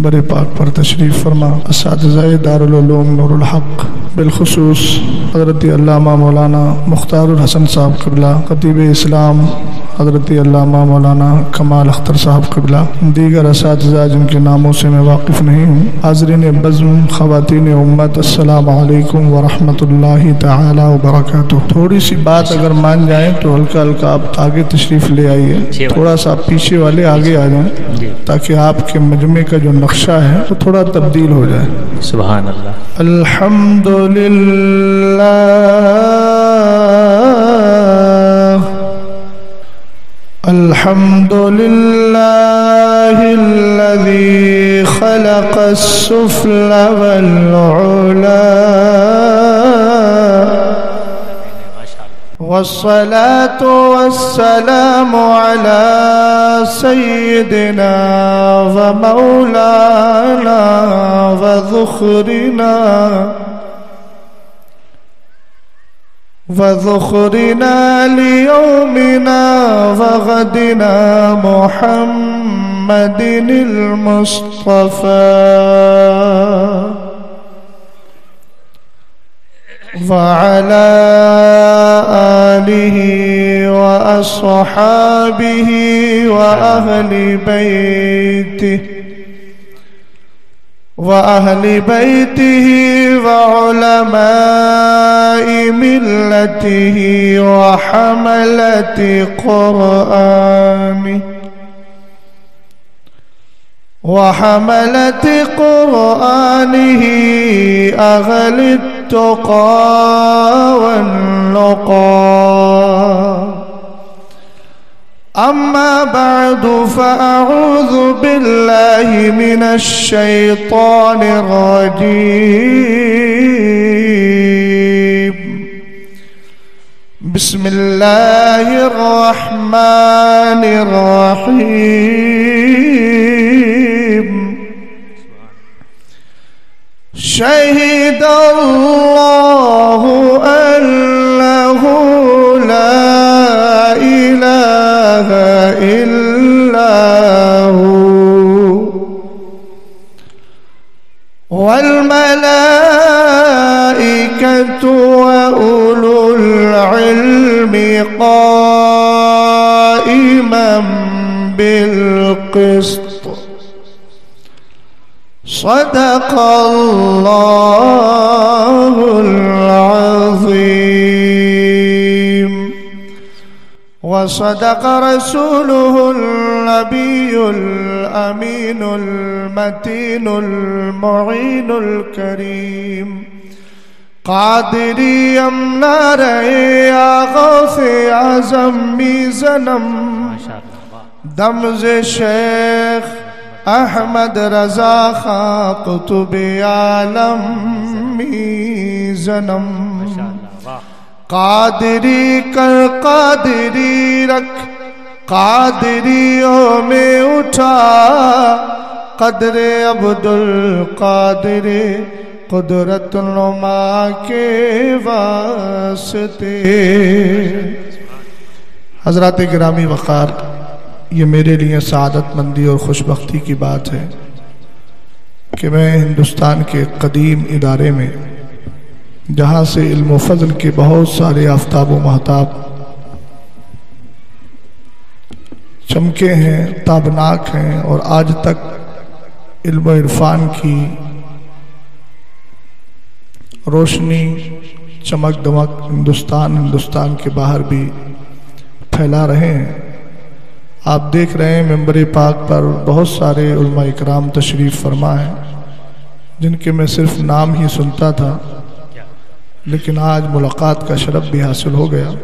Member पाक पर तशरीफ़ फरमा असातिज़ाए दारुल उलूम नूरुल हक़ बिलखुसूस हज़रत अल्लामा मौलाना मुख्तारुल हसन साहब क़िबला ख़तीब इस्लाम हज़रत अल्लामा मौलाना कमाल अख्तर साहब क़िबला दीगर असातिज़ा जिनके नामों से मैं वाकिफ़ नहीं हूँ। हाज़रीन बज़्म ख़वातीन उम्मत अस्सलामु अलैकुम व रहमतुल्लाहि तआला व बरकातुहू। थोड़ी सी बात अगर मान जाएँ तो हल्का हल्का आप आगे तशरीफ़ ले आइए, थोड़ा सा पीछे वाले आगे आ जाएँ ताकि आपके मजमे का जो नक्शा है तो थोड़ा तब्दील हो जाए। सुभान अल्लाह। अल्हम्दुलिल्लाह अल्हम्दुलिल्लाहिल्लज़ी ख़लक़स-सुफ़्ला वल-उला वस्सलातु वस्सलामु अला सय्यिदिना व मौलाना व ज़ुख़रिना लियौमिना व गदिना मुहम्मदिनिल मुस्तफ़ा व अला आलिहि व अस्हाबिहि व अहली बैतिहि व उलमाए मिल्लतिहि व हमलति क़ुरआनिहि अहली तुक़ा वन्नुक़ा। अम्मा बअदु फ़अऊज़ु बिल्लाहि मिनश शैतानिर रजीम। बिस्मिल्लाहिर रहमानिर रहीम। शहीदल्लाहु अन्नहु ला इलाहा इल्लाहु वल मलाइकतु व उलुल इल्मि क़ाइमन बिल क़िस्त। सदक़ल्लाहुल अज़ीम व सदक़ रसूलुहुल नबियुल अमीनुल मतीनुल मुईनुल करीम। क़ादिरी अमना रहे या गौसे आज़म मीज़नम दमज़े शेख अहमद रज़ा खां कुतुबे आलम मीज़नम। क़ादिरी कर क़ादिरी रख क़ादिरियों में उठा क़द्रे अब्दुल क़ादिर क़ुदरत नुमा के वास्ते। हज़रात गिरामी वक़ार, ये मेरे लिए सआदतमंदी और खुशबख्ती की बात है कि मैं हिंदुस्तान के कदीम इदारे में, जहाँ से इल्म व फ़ज़्ल के बहुत सारे आफ्ताब व महताब चमके हैं, ताबनाक हैं और आज तक इल्म व इरफान की रोशनी चमक दमक हिंदुस्तान के बाहर भी फैला रहे हैं। आप देख रहे हैं मेंबर पाक पर बहुत सारे उलमा इकराम तशरीफ़ फरमा हैं जिनके मैं सिर्फ नाम ही सुनता था, लेकिन आज मुलाकात का शरफ भी हासिल हो गया।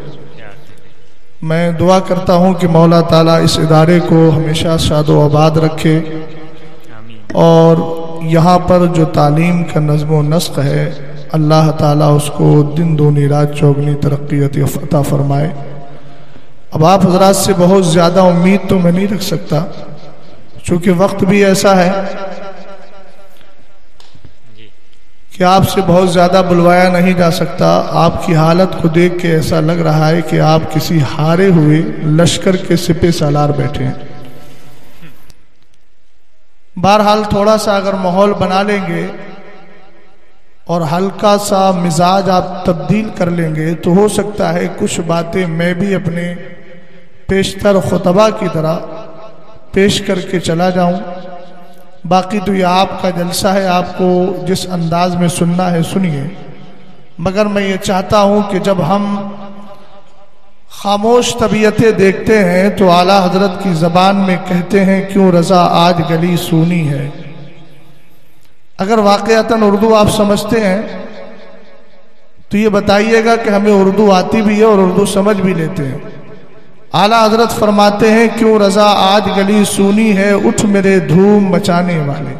मैं दुआ करता हूँ कि मौला ताला इस इदारे को हमेशा शादो आबाद रखे और यहाँ पर जो तालीम का नज़्म व नस्क़ है अल्लाह ताला उसको दिन दूनी रात चौगनी तरक्की अता फरमाए। अब आप हजरात से बहुत ज़्यादा उम्मीद तो मैं नहीं रख सकता, चूँकि वक्त भी ऐसा है कि आपसे बहुत ज़्यादा बुलवाया नहीं जा सकता। आपकी हालत को देख के ऐसा लग रहा है कि आप किसी हारे हुए लश्कर के सिपे सालार बैठे हैं। बहरहाल थोड़ा सा अगर माहौल बना लेंगे और हल्का सा मिजाज आप तब्दील कर लेंगे तो हो सकता है कुछ बातें मैं भी अपने पेशतर खुतबा की तरह पेश करके चला जाऊं। बाकी तो ये आपका जलसा है, आपको जिस अंदाज में सुनना है सुनिए। मगर मैं ये चाहता हूं कि जब हम खामोश तबीयतें देखते हैं तो आला हजरत की ज़बान में कहते हैं क्यों रज़ा आज गली सूनी है। अगर वाक़यातन उर्दू आप समझते हैं तो ये बताइएगा कि हमें उर्दू आती भी है और उर्दू समझ भी लेते हैं। आला हजरत फरमाते हैं क्यों रज़ा आज गली सूनी है, उठ मेरे धूम मचाने वाले।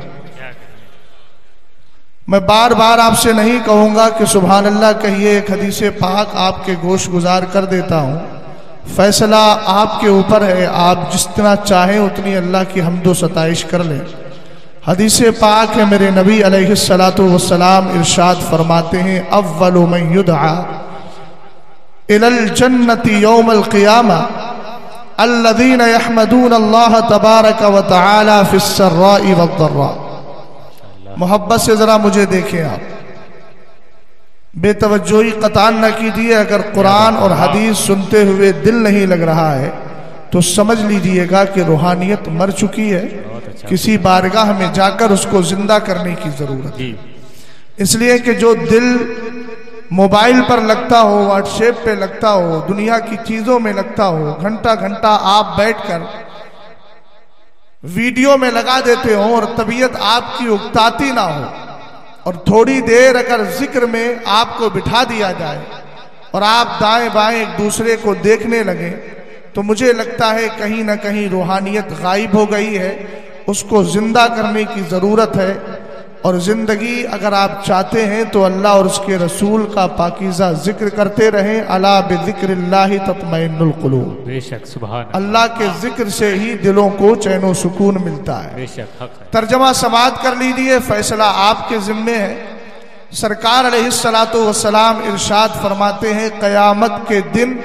मैं बार बार आपसे नहीं कहूंगा कि सुभान अल्लाह कहिए, एक हदीस पाक आपके गोश गुजार कर देता हूं। फैसला आपके ऊपर है, आप जिस तरह चाहें उतनी अल्लाह की हम्दो सताइश कर लें। हदीस पाक है, मेरे नबी अलैहिस्सलातु वस्सलाम इरशाद फरमाते हैं अव्वलु मन युदआ इलल जन्नति यौमल क़ियामा अल्लज़ीना यहमदून अल्लाह तबारक व तआला फिस सर्राइ वद्दर्रा। मोहब्बत से जरा मुझे देखें आप, बेतवज्जोही कतान न कीजिए। अगर कुरान और हदीस सुनते हुए दिल नहीं लग रहा है तो समझ लीजिएगा कि रूहानियत मर चुकी है। किसी बारगाह में जाकर उसको जिंदा करने की जरूरत है। इसलिए कि जो दिल मोबाइल पर लगता हो, व्हाट्सएप पे लगता हो, दुनिया की चीजों में लगता हो, घंटा घंटा आप बैठकर वीडियो में लगा देते हो और तबीयत आपकी उकताती ना हो, और थोड़ी देर अगर जिक्र में आपको बिठा दिया जाए और आप दाएं बाएं एक दूसरे को देखने लगे तो मुझे लगता है कहीं ना कहीं रूहानियत गायब हो गई है। उसको जिंदा करने की जरूरत है। और जिंदगी अगर आप चाहते हैं तो अल्लाह और उसके रसूल का पाकीज़ा जिक्र करते रहें। अला बिज़िक्रिल्लाहि तत्मइन्नुल क़ुलूब। बेशक सुभान अल्लाह के जिक्र से ही दिलों को चैन व सुकून मिलता है। बेशक हक है। तर्जमा समाअत कर लीजिए, फैसला आपके जिम्मे है। सरकार अलैहिस्सलातु वस्सलाम इरशाद फरमाते हैं क़यामत के दिन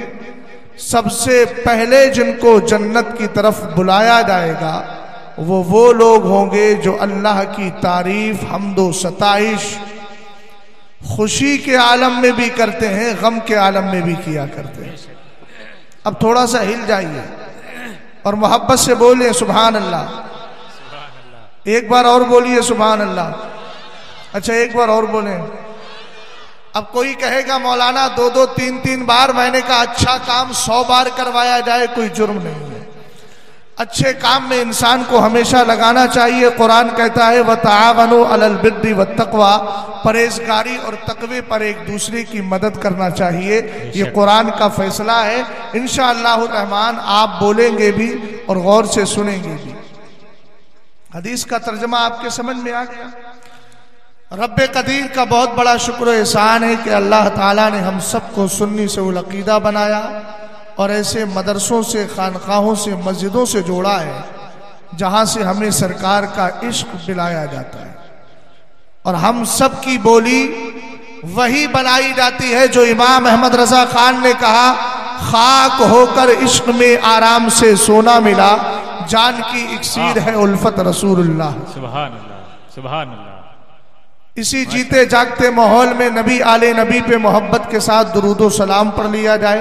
सबसे पहले जिनको जन्नत की तरफ बुलाया जाएगा वो लोग होंगे जो अल्लाह की तारीफ, हम्दो सताइश खुशी के आलम में भी करते हैं, गम के आलम में भी किया करते हैं। अब थोड़ा सा हिल जाइए और मोहब्बत से बोलिए सुभान अल्लाह। एक बार और बोलिए सुभान अल्लाह। अच्छा एक बार और बोलें। अब कोई कहेगा मौलाना दो दो तीन तीन बार, मैंने कहा अच्छा काम 100 बार करवाया जाए कोई जुर्म नहीं है। अच्छे काम में इंसान को हमेशा लगाना चाहिए। कुरान कहता है वतआवनु अलल बिर्रि वत्तक़वा, परहेजगारी और तकवे पर एक दूसरे की मदद करना चाहिए। ये कुरान का फैसला है। इंशाअल्लाह रहमान आप बोलेंगे भी और गौर से सुनेंगे भी। हदीस का तर्जमा आपके समझ में आ गया। रब्बे कदीर का बहुत बड़ा शुक्र एहसान है कि अल्लाह ताला ने हम सबको सुन्नी से उल अकीदा बनाया और ऐसे मदरसों से, खानकाहों से, मस्जिदों से जोड़ा है जहां से हमें सरकार का इश्क दिलाया जाता है। और हम सब की बोली वही बनाई जाती है जो इमाम अहमद रजा खान ने कहा, खाक होकर इश्क में आराम से सोना मिला, जान की इक्सीर है उल्फत रसूलुल्लाह। सुभान अल्लाह, सुभान अल्लाह। इसी जीते जागते माहौल में नबी आले नबी पे मोहब्बत के साथ दुरूदो सलाम पढ़ लिया जाए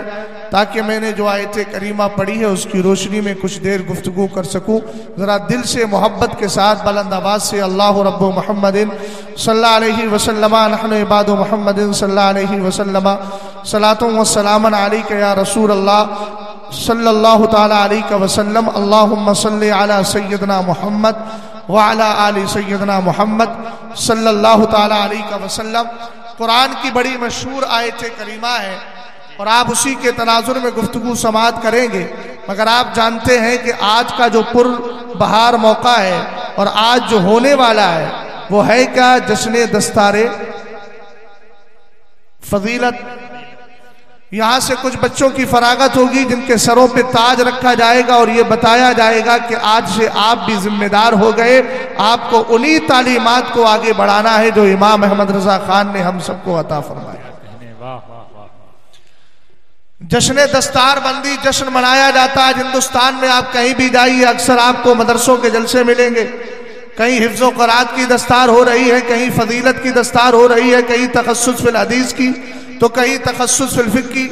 ताकि मैंने जो आयते करीमा पढ़ी है उसकी रोशनी में कुछ देर गुफ्तगू कर सकूं। जरा दिल से मोहब्बत के साथ बुलंद आवाज से अल्लाह रब्बु मुहम्मदिन सल्लल्लाहु अलैहि वसल्लम नहनु इबादु मुहम्मदिन सल्लल्लाहु अलैहि वसल्लम सलातुन व सलामन अलैका या रसूल अल्लाह सल्लल्लाहु तआला अलैहि वसल्लम। अल्लाहुम्मा सल्लि अला सय्यदना मुहम्मद व अला आलि सय्यदना मुहम्मद सल्लल्लाहु तआला अलैहि वसल्लम। कुरान की बड़ी मशहूर आयत करीमा है और आप उसी के तनाजुर में गुफ्तगू समाअत करेंगे। मगर आप जानते हैं कि आज का जो पुर बहार मौका है और आज जो होने वाला है वो है क्या? जश्न दस्तारे फजीलत। यहां से कुछ बच्चों की फरागत होगी जिनके सरों पे ताज रखा जाएगा और ये बताया जाएगा कि आज से आप भी जिम्मेदार हो गए। आपको उन्हीं तालीमात को आगे बढ़ाना है जो इमाम अहमद रजा खान ने हम सबको अता फरमाया। जश्न दस्तार बंदी जश्न मनाया जाता है हिंदुस्तान में। आप कहीं भी जाइए अक्सर आपको मदरसों के जलसे मिलेंगे। कहीं हिफ्ज़ व क़राअत की दस्तार हो रही है, कहीं फजीलत की दस्तार हो रही है, कहीं तखस्सुस फिल हदीस की, तो कहीं तखस्सुस फिल फ़िक़्ह की।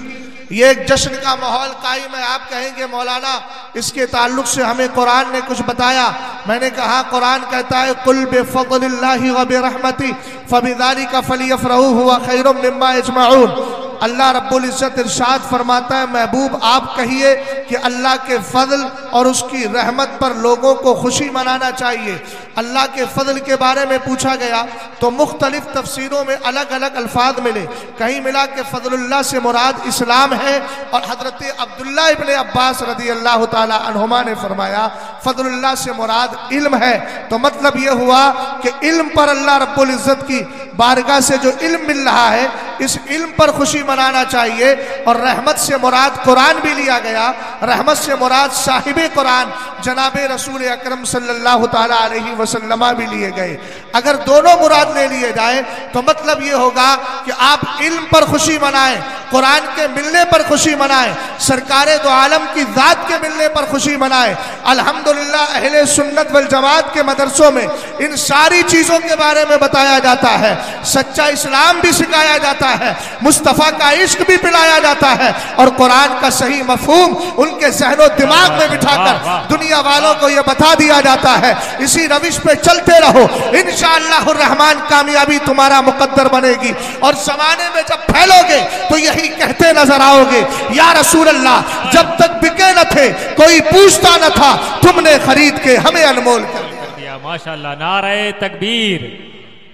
ये एक जश्न का माहौल कायम है। आप कहेंगे मौलाना इसके ताल्लुक से हमें कुरान ने कुछ बताया। मैंने कहा कुरान कहता है कुल बिफ़ज़लिल्लाहि व बिरहमतिही फ़बिज़ालिका फ़लियफ़रहू हुवा खैरुम मिम्मा यजमऊन। अल्लाह रब्बुल इज़्ज़त इरशाद फरमाता है, महबूब आप कहिए कि अल्लाह के फजल और उसकी रहमत पर लोगों को खुशी मनाना चाहिए। अल्लाह के फजल के बारे में पूछा गया तो मुख्तलिफ तफसीरों में अलग अलग अल्फाज मिले। कहीं मिला कि फजलुल्लाह से मुराद इस्लाम है, और हजरत अब्दुल्ला इब्ने अब्बास रदी अल्लाह ताला अन्हुमा ने फरमाया फजलुल्लाह से मुराद इल्म है। तो मतलब यह हुआ कि इल्म पर अल्लाह रब्बुल इज़्ज़त की बारगाह से जो इल्म मिल रहा है, इस इल्म पर खुशी मनाना चाहिए। और रहमत से मुराद कुरान भी लिया गया, रहमत से मुराद साहिबे कुरान जनाब रसूल अकरम सल्लल्लाहु ताला अलैहि वसल्लम भी लिए गए। अगर दोनों मुराद ले लिए जाए तो मतलब ये होगा कि आप इल्म पर खुशी मनाएं, कुरान के मिलने पर खुशी मनाएं, सरकारे दो आलम की जात के मिलने पर खुशी मनाएं। अल्हम्दुलिल्लाह अहले सुन्नत वल जमात के मदरसों में इन सारी चीज़ों के बारे में बताया जाता है। सच्चा इस्लाम भी सिखाया जाता है, मुस्तफ़ा का इश्क भी पिलाया जाता है, और कुरान का सही मफहूम उनके ज़हनो दिमाग में बिठाकर दुनिया वालों को यह बता दिया जाता है। इसी रविश पे चलते रहो, इंशाअल्लाह रहमान कामयाबी तुम्हारा मुकद्दर बनेगी। और जमाने में जब फैलोगे तो यही कहते नजर आओगे, या रसूल अल्लाह जब तक बिके न थे कोई पूछता न था, तुमने खरीद के हमें अनमोल कर दिया। माशाअल्लाह, नारे तकबीर,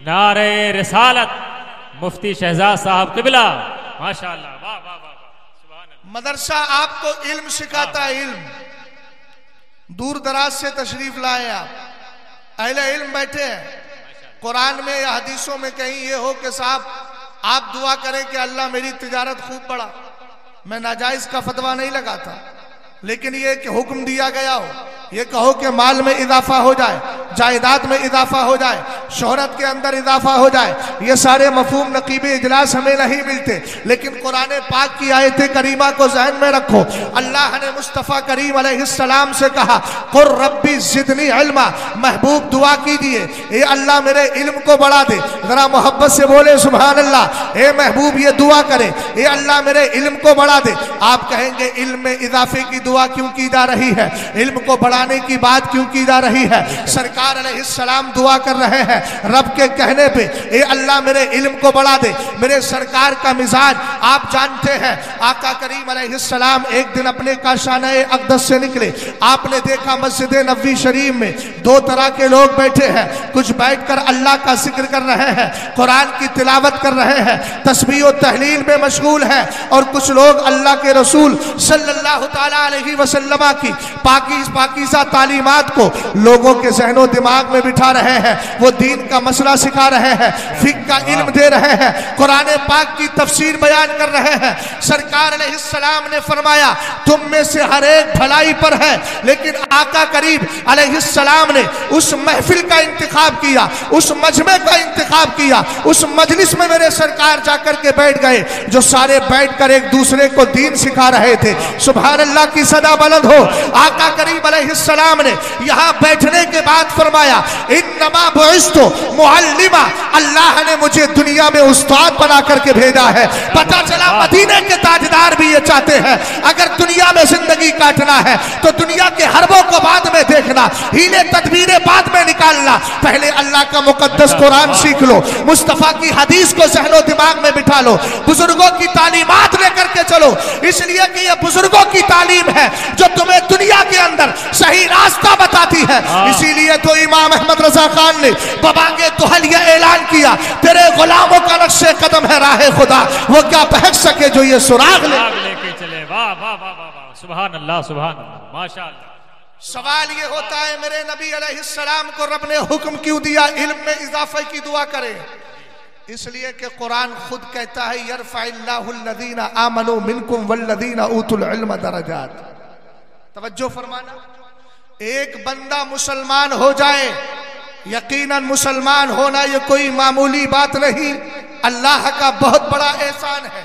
नारे रिसालत, मुफ्ती शहजाद साहब क़िबला, माशाअल्लाह, वाह वाह वाह, सुभान अल्लाह। मदरसा आपको इल्म सिखाता है, इल्म। दूर दराज से तशरीफ लाए आप, अहले इल्म बैठे हैं। कुरान में या हदीसों में कहीं ये हो कि साहब आप दुआ करें कि अल्लाह मेरी तिजारत खूब बढ़ा। मैं नाजायज का फतवा नहीं लगाता, लेकिन ये कि हुक्म दिया गया हो, ये कहो कि माल में इजाफा हो जाए, जायदाद में इजाफा हो जाए, शोहरत के अंदर इजाफा हो जाए, ये सारे मफहूम नकीब इजलास हमें नहीं मिलते। लेकिन कुरान पाक की आयत करीमा को जहन में रखो। अल्लाह ने मुस्तफ़ा करीम अलैहिस्सलाम से कहा कुर रब्बी ज़िदनी इल्मा, महबूब दुआ कीजिए ये अल्लाह मेरे इल्म को बढ़ा दे। जरा मोहब्बत से बोले सुभान अल्लाह। ए महबूब ये दुआ करे, ये अल्लाह मेरे इल्म को बढ़ा दे। आप कहेंगे इल्म में इजाफे की दुआ क्यों की जा रही है, इल्म को बढ़ाने की बात क्यों की जा रही है? सरकार अलैहिस्सलाम दुआ कर रहे हैं रब के कहने पे, ए अल्लाह मेरे इल्म को बढ़ा दे। मेरे सरकार का मिजाज आप जानते हैं। आका करीम अलैहिस्सलाम एक दिन अपने काशाने अक़दस से निकले। आपने देखा मस्जिद नबवी शरीफ में दो तरह के लोग बैठे हैं। कुछ बैठकर अल्लाह का जिक्र कर रहे हैं, कुरान की तिलावत कर रहे हैं, तस्बीह और तहलील में मशगूल हैं, और कुछ लोग अल्लाह के रसूल सल्लल्लाहु ताला अलैहि वसल्लम की पाकीज़ा तालीमात को लोगों के ज़हनो दिमाग में बिठा रहे हैं। वो दीन का मसला सिखा रहे हैं, फिक़्ह का इल्म दे रहे हैं, कुरान पाक की तफसीर बयान कर रहे हैं। सरकार अलैहिस्सलाम ने फरमाया तुम में से हर एक भलाई पर है, लेकिन आका करीम अलैहिस्सलाम ने उस महफिल का इंतखाब किया, उस मजमे का इंतखाब किया, उस मजलिस में मेरे सरकार जाकर के बैठ गए जो सारे बैठकर एक दूसरे को दीन सिखा रहे थे। सुभान अल्लाह की सदा बुलंद हो। आका करीम अलैहिस्सलाम ने यहाँ बैठने के बाद फरमाया इन्नमा बुइस्तु मुअल्लिमा, अल्लाह ने मुझे दुनिया में उस्ताद बना करके भेजा है। पता चला मदीने के ताजदार भी ये चाहते हैं अगर दुनिया में जिंदगी काटना है तो दुनिया के हरबों को बाद में देखना, हीले तदबीरें बाद में निकालना, पहले अल्लाह का मुकद्दस कुरान सीख लो, मुस्तफ़ा की हदीस को ज़हनो दिमाग में बिठा लो, बुजुर्गों की तालीमात लेकर के चलो, इसलिए कि ये बुजुर्गों की तालीम है जो तुम्हें दुनिया के अंदर सही रास्ता बताती है। इसीलिए तो इमाम अहमद रजा खान ने बबांगे तुहलिया ऐलान किया तेरे गुलामों का नक्शे कदम है राह खुदा, वो क्या बहक सके जो ये सुराग लेके चले। वाह वाह वाह वाह, सुभान अल्लाह, सुभान अल्लाह, माशाअल्लाह। सवाल ये होता है मेरे नबी अलैहिस्सलाम को रब ने हुक्म क्यों दिया इल्म में इजाफे की दुआ करें? इसलिए कि कुरान खुद कहता है यरफ़इल्लाहुल्लज़ीना आमनू मिनकुम वल्लज़ीना ऊतुल इल्म दरजात। तवज्जो फरमाना, एक बंदा मुसलमान हो जाए, यकीनन मुसलमान होना ये कोई मामूली बात नहीं, अल्लाह का बहुत बड़ा एहसान है।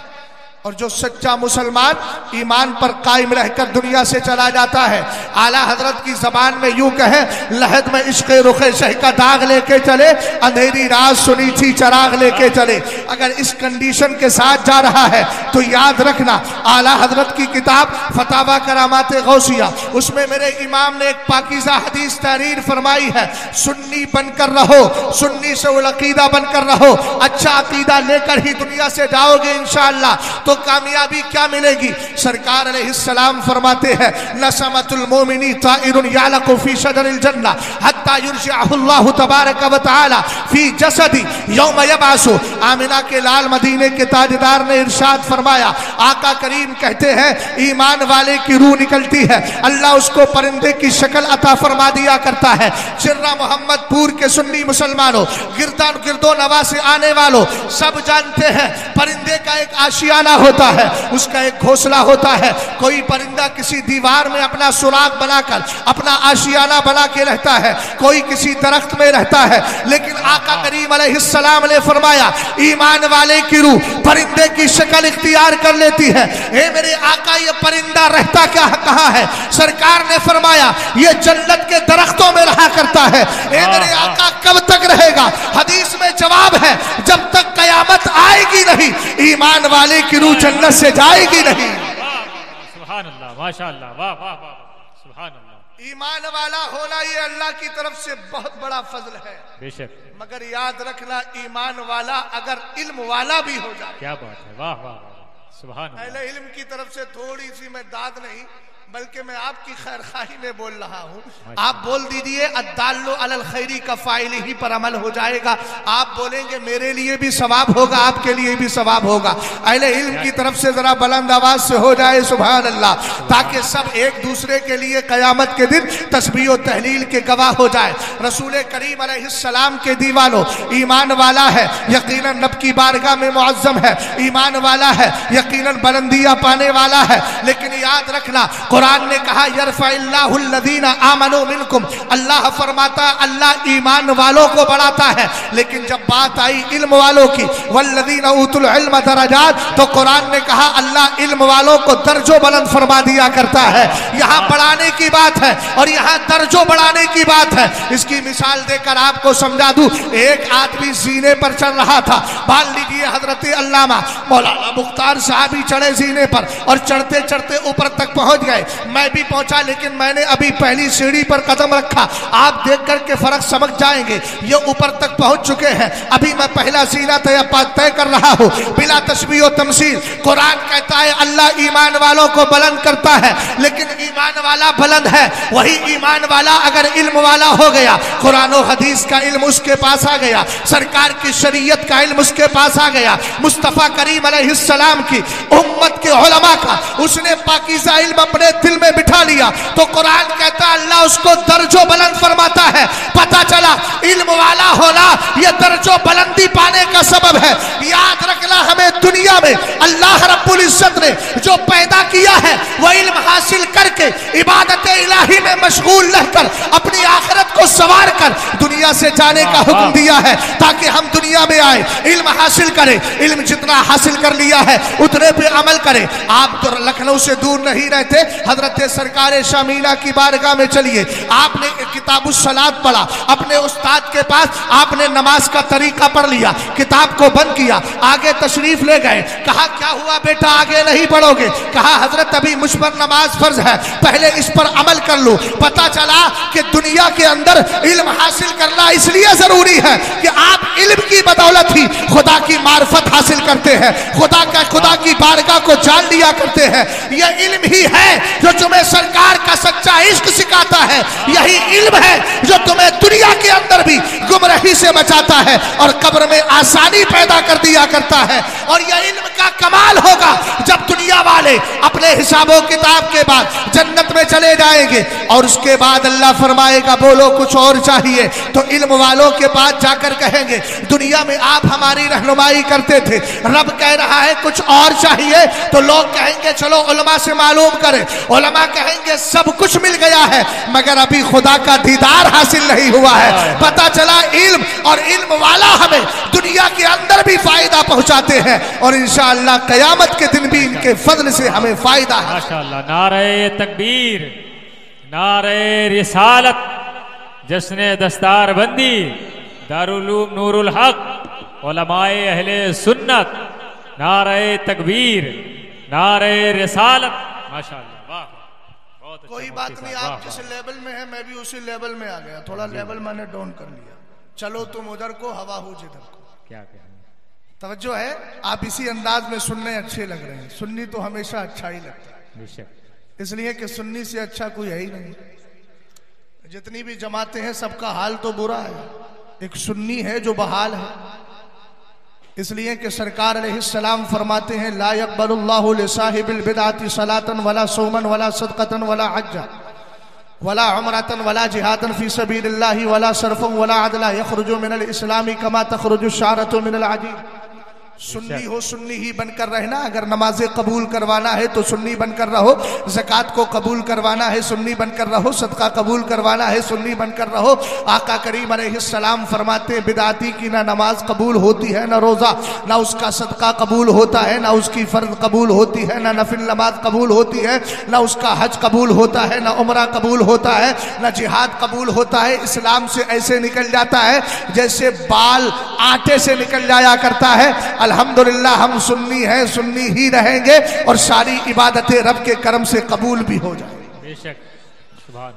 और जो सच्चा मुसलमान ईमान पर कायम रहकर दुनिया से चला जाता है, आला हजरत की जबान में यूं कहे, लहद में इश्क़ रुखे शह का दाग लेके चले, अंधेरी रात सुनी थी चराग लेके चले। अगर इस कंडीशन के साथ जा रहा है तो याद रखना, आला हजरत की किताब फतावा करामात गौसिया, उसमें मेरे इमाम ने एक पाकीज़ा हदीस तहरीर फरमाई है, सुन्नी बनकर रहो, सुन्नी से उल अकीदा बनकर रहो, अच्छा अकीदा लेकर ही दुनिया से जाओगे इंशाअल्लाह तो कामयाबी क्या मिलेगी। सरकार अलैहिस्सलाम फरमाते हैं, नसमतुल मोमिनी ताइरुन यालकु फी शजरिल जन्नह हत्ता युरजिअहु अल्लाहु तबारक व तआला फी जसदी यौम यबअसु। आमिना के लाल मदीने के ताजदार ने इरशाद फरमाया, आका करीम कहते हैं, ईमान वाले की रूह निकलती है, अल्लाह उसको परिंदे की शक्ल अता फरमा दिया करता है। चिर्रा मोहम्मदपुर के सुन्नी मुसलमानों, गिरदो नवा से आने वालों, सब जानते हैं परिंदे का एक आशियाना होता है, उसका एक घोंसला होता है। कोई परिंदा किसी दीवार में अपना सुराग बनाकर अपना आशियाना बना के रहता है, कोई किसी दरख्त में रहता है, लेकिन आका करीम अलैहिस्सलाम ने फरमाया, ईमान वाले की रूह परिंदे की शक्ल इख्तियार कर लेती है। हे मेरे आका, ये परिंदा रहता क्या कहाँ है? सरकार ने फरमाया, ये जन्नत के दरख्तों में रहा करता है। हे मेरे आका, कब तक रहेगा? हदीस में जवाब है, जब तक कयामत आएगी नहीं, ईमान वाले की रूह जन्नत से जाएगी नहीं। सुभान अल्लाह, माशाअल्लाह, वाह वाह वाह, सुभान अल्लाह। ईमान वाला होना ये अल्लाह की तरफ से बहुत बड़ा फजल है, बेशक। मगर याद रखना, ईमान वाला अगर इल्म वाला भी हो जाए, क्या बात है, वाह वाह वाह, सुभान अल्लाह। अहले इल्म की तरफ से थोड़ी सी मैं दाद नहीं, बल्कि मैं आपकी खैरखाही में बोल रहा हूँ। आप बोल दीजिए, अद्दाल्लु अलल खैरी का फाइल ही पर अमल हो जाएगा। आप बोलेंगे मेरे लिए भी सवाब होगा, आपके लिए भी सवाब होगा। अहले इल्म की तरफ से जरा बुलंद आवाज से हो जाए सुभान अल्लाह, ताकि सब एक दूसरे के लिए कयामत के दिन तस्बीह और तहलील के गवाह हो जाए। रसूल करीम अलैहिस्सलाम के दीवानों, ईमान वाला है यकीनन रब की बारगाह में मुअज्जम है, ईमान वाला है यकीनन बुलंदियां पाने वाला है। लेकिन याद रखना, कुरान ने कहा, यरफ़इल्लाहुल्लज़ीना आमनू मिनकुम, अल्लाह फरमाता अल्लाह ईमान वालों को बढ़ाता है। लेकिन जब बात आई इल्म वालों की, वल्लज़ीना ऊतुल इल्म दरजात, तो कुरान ने कहा अल्लाह इल्म वालों को दर्जों बुलंद फरमा दिया करता है। यहाँ बढ़ाने की बात है और यहाँ दर्जों बढ़ाने की बात है। इसकी मिसाल देकर आपको समझा दूं, एक आदमी जीने पर चढ़ रहा था, मान लीजिए हजरत अल्लामा मौलाना मुख्तार साहब ही चढ़े जीने पर और चढ़ते चढ़ते ऊपर तक पहुंच गए। मैं भी पहुंचा, लेकिन मैंने अभी पहली सीढ़ी पर कदम रखा। आप देख करके फर्क समझ जाएंगे, ये ऊपर तक पहुंच चुके हैं, अभी मैं पहला सीना तय कर रहा हूं बिला तशबीह और तमसील। कुरान कहता है अल्लाह ईमान वालों को बुलंद करता है, लेकिन ईमान वाला बुलंद है वही ईमान वाला अगर इल्म वाला हो गया, कुरान और हदीस का इल्म उसके पास आ गया, सरकार की शरीयत का इल्म उसके पास आ गया, मुस्तफा करीम अलैहिस्सलाम की उम्मत के उलमा का उसने पाकीज़ा इल्म अपने दिल में बिठा लिया, तो कुरान कहता है अल्लाह उसको दर्जों बुलंद फरमाता है। पता चला इल्म वाला होना यह दर्जों बुलंदी पाने का सबब है। याद रखना, हमें दुनिया में अल्लाह रब्बुल इज्जत ने जो पैदा किया है वह इल्म हासिल करके इबादत इलाही में मशगूल रहकर अपनी आखिरत को संवार कर दुनिया से जाने का हुक्म दिया है, ताकि हम दुनिया में आए, इल्म हासिल करें, इल्म जितना हासिल कर लिया है उतने पे अमल करें। आप तो लखनऊ से दूर नहीं रहते, हजरत सरकार शामीना की बारगाह में चलिए, आपने किताबुस सलात पढ़ा, अपने उस्ताद के पास आपने नमाज का तरीका पढ़ लिया, किताब को बंद किया, आगे तशरीफ ले गए, कहा क्या हुआ बेटा आगे नहीं पढ़ोगे? कहा हजरत अभी मुझ पर नमाज फर्ज है, पहले इस पर अमल कर लो। पता चला कि दुनिया के अंदर इल्म हासिल करना इसलिए जरूरी है कि आप इल्म की बदौलत ही खुदा की मार्फत हासिल करते हैं, खुदा की बारगाह को जान लिया करते हैं। यह इल्म ही है जो तुम्हें सरकार का सच्चा इश्क सिखाता है, यही इल्म है जो तुम्हें दुनिया के अंदर भी गुमराही से बचाता है और कब्र में आसानी पैदा कर दिया करता है। और यह इल्म का कमाल होगा जब दुनिया वाले अपने हिसाबों किताब के बाद जन्नत में चले जाएंगे और उसके बाद अल्लाह फरमाएगा बोलो कुछ और चाहिए, तो इल्म वालों के पास जाकर कहेंगे दुनिया में आप हमारी रहनुमाई करते थे, रब कह रहा है कुछ और चाहिए, तो लोग कहेंगे चलो उलमा से मालूम करें, उलमा कहेंगे सब कुछ मिल गया है मगर अभी खुदा का दीदार हासिल नहीं हुआ है। पता चला इल्म और इल्म वाला हमें दुनिया के अंदर भी फायदा पहुंचाते हैं और इंशाअल्लाह इंशाअल्लाह क़यामत के दिन भी इनके फजल से हमें फायदा है। माशाअल्लाह। नारे तकबीर, नारे रिसालत, जश्न दस्तार बंदी, दारुल उलूम नूरुल हक, उलमाए अहले सुन्नत, नारे तकबीर, नारे रिसालत। माशाअल्लाह, वाह, बहुत अच्छा। कोई बात नहीं, आप जिस लेवल में है मैं भी उसी लेवल में आ गया, थोड़ा लेवल मैंने डाउन कर लिया। चलो तुम उधर को, हवा हो जिधर को। क्या क्या तवज्जो है, आप इसी अंदाज में सुनने अच्छे लग रहे हैं। सुन्नी तो हमेशा अच्छा ही लगता है, इसलिए कि सुन्नी से अच्छा कोई है ही नहीं। जितनी भी जमातें हैं सबका हाल तो बुरा है, एक सुन्नी है जो बहाल है। इसलिए कि सरकार अलैहिस्सलाम फरमाते हैं, ला यक़बलुल्लाहु लिसाहिबिल बिदअति सलातन वला सौमन वला सदक़तन वला हज्जा वला उमरतन वला जिहादन फी सबीलिल्लाहि वला सरफन वला अदला यखरुजु मिनल इस्लामी कमा तखरुजु शारतु मिनल अजीब। सुन्नी हो सुन्नी ही बनकर रहना। अगर नमाजें कबूल करवाना है तो सुन्नी बनकर रहो, ज़कात को कबूल करवाना है सुन्नी बनकर रहो, सदका कबूल करवाना है सुन्नी बनकर रहो। आका करीम अलैहिस्सलाम फरमाते हैं, बिदाती की ना नमाज कबूल होती है, ना रोज़ा, ना उसका सदका कबूल होता है, ना उसकी फ़र्ज कबूल होती है, ना नफिल नमाज कबूल होती है, ना उसका हज कबूल होता है, ना उम्रा कबूल होता है, ना जिहाद कबूल होता है। इस्लाम से ऐसे निकल जाता है जैसे बाल आटे से निकल जाया करता है। अल्हम्दुलिल्लाह हम सुन्नी हैं, सुन्नी ही रहेंगे और सारी इबादतें रब के करम से कबूल भी हो जाए बेशक।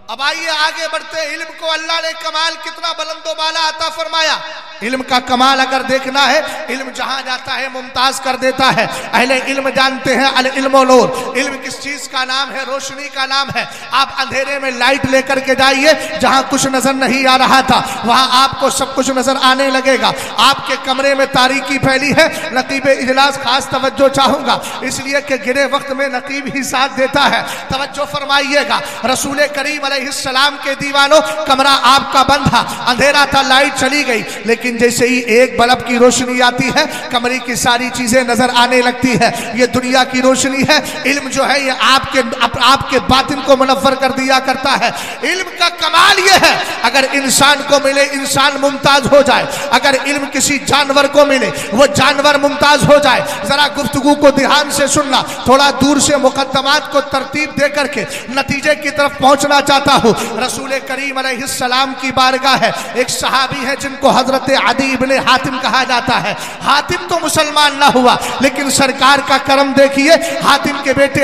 अब आइए आगे बढ़ते हैं। इल्म को अल्लाह ने कमाल कितना बुलंदो बाला अता फरमाया। इल्म का कमाल अगर देखना है, इल्म जहां जाता है मुमताज कर देता है। अहले इल्म जानते हैं अल इल्म नूर। इल्म किस चीज का नाम है? रोशनी का नाम है। आप अंधेरे में लाइट लेकर के जाइए, जहां कुछ नजर नहीं आ रहा था वहां आपको सब कुछ नजर आने लगेगा। आपके कमरे में तारीकी फैली है, नकीब इजलास खास तवज्जो चाहूंगा, इसलिए कि गिरे वक्त में नकीब ही साथ देता है। तवज्जो फरमाइएगा। रसूल करीम अलैहिस्सलाम के दीवानों, कमरा आपका बंद था, अंधेरा था, लाइट चली गई, लेकिन जैसे ही एक बल्ब की रोशनी आती है कमरे की सारी चीजें नजर आने लगती है। ये दुनिया की रोशनी है। इल्म जो है ये आपके बातिन को मुनव्वर कर दिया करता है। इल्म का कमाल ये है, अगर इंसान को मिले इंसान मुमताज हो जाए, अगर इल्म किसी जानवर को मिले वो जानवर मुमताज हो जाए। जरा गुफ्तगू को ध्यान से सुनना, थोड़ा दूर से मुकद्दमात को तरतीब दे करके नतीजे की तरफ पहुंचना चाहता हूं। रसूल करीम अलैहिस्सलाम की बारगाह है, एक सहाबी है जिनको हजरत अदी इब्ने हातिम कहा जाता है। हातिम तो मुसलमान ना हुआ, लेकिन सरकार का करम देखिए, हातिम के बेटे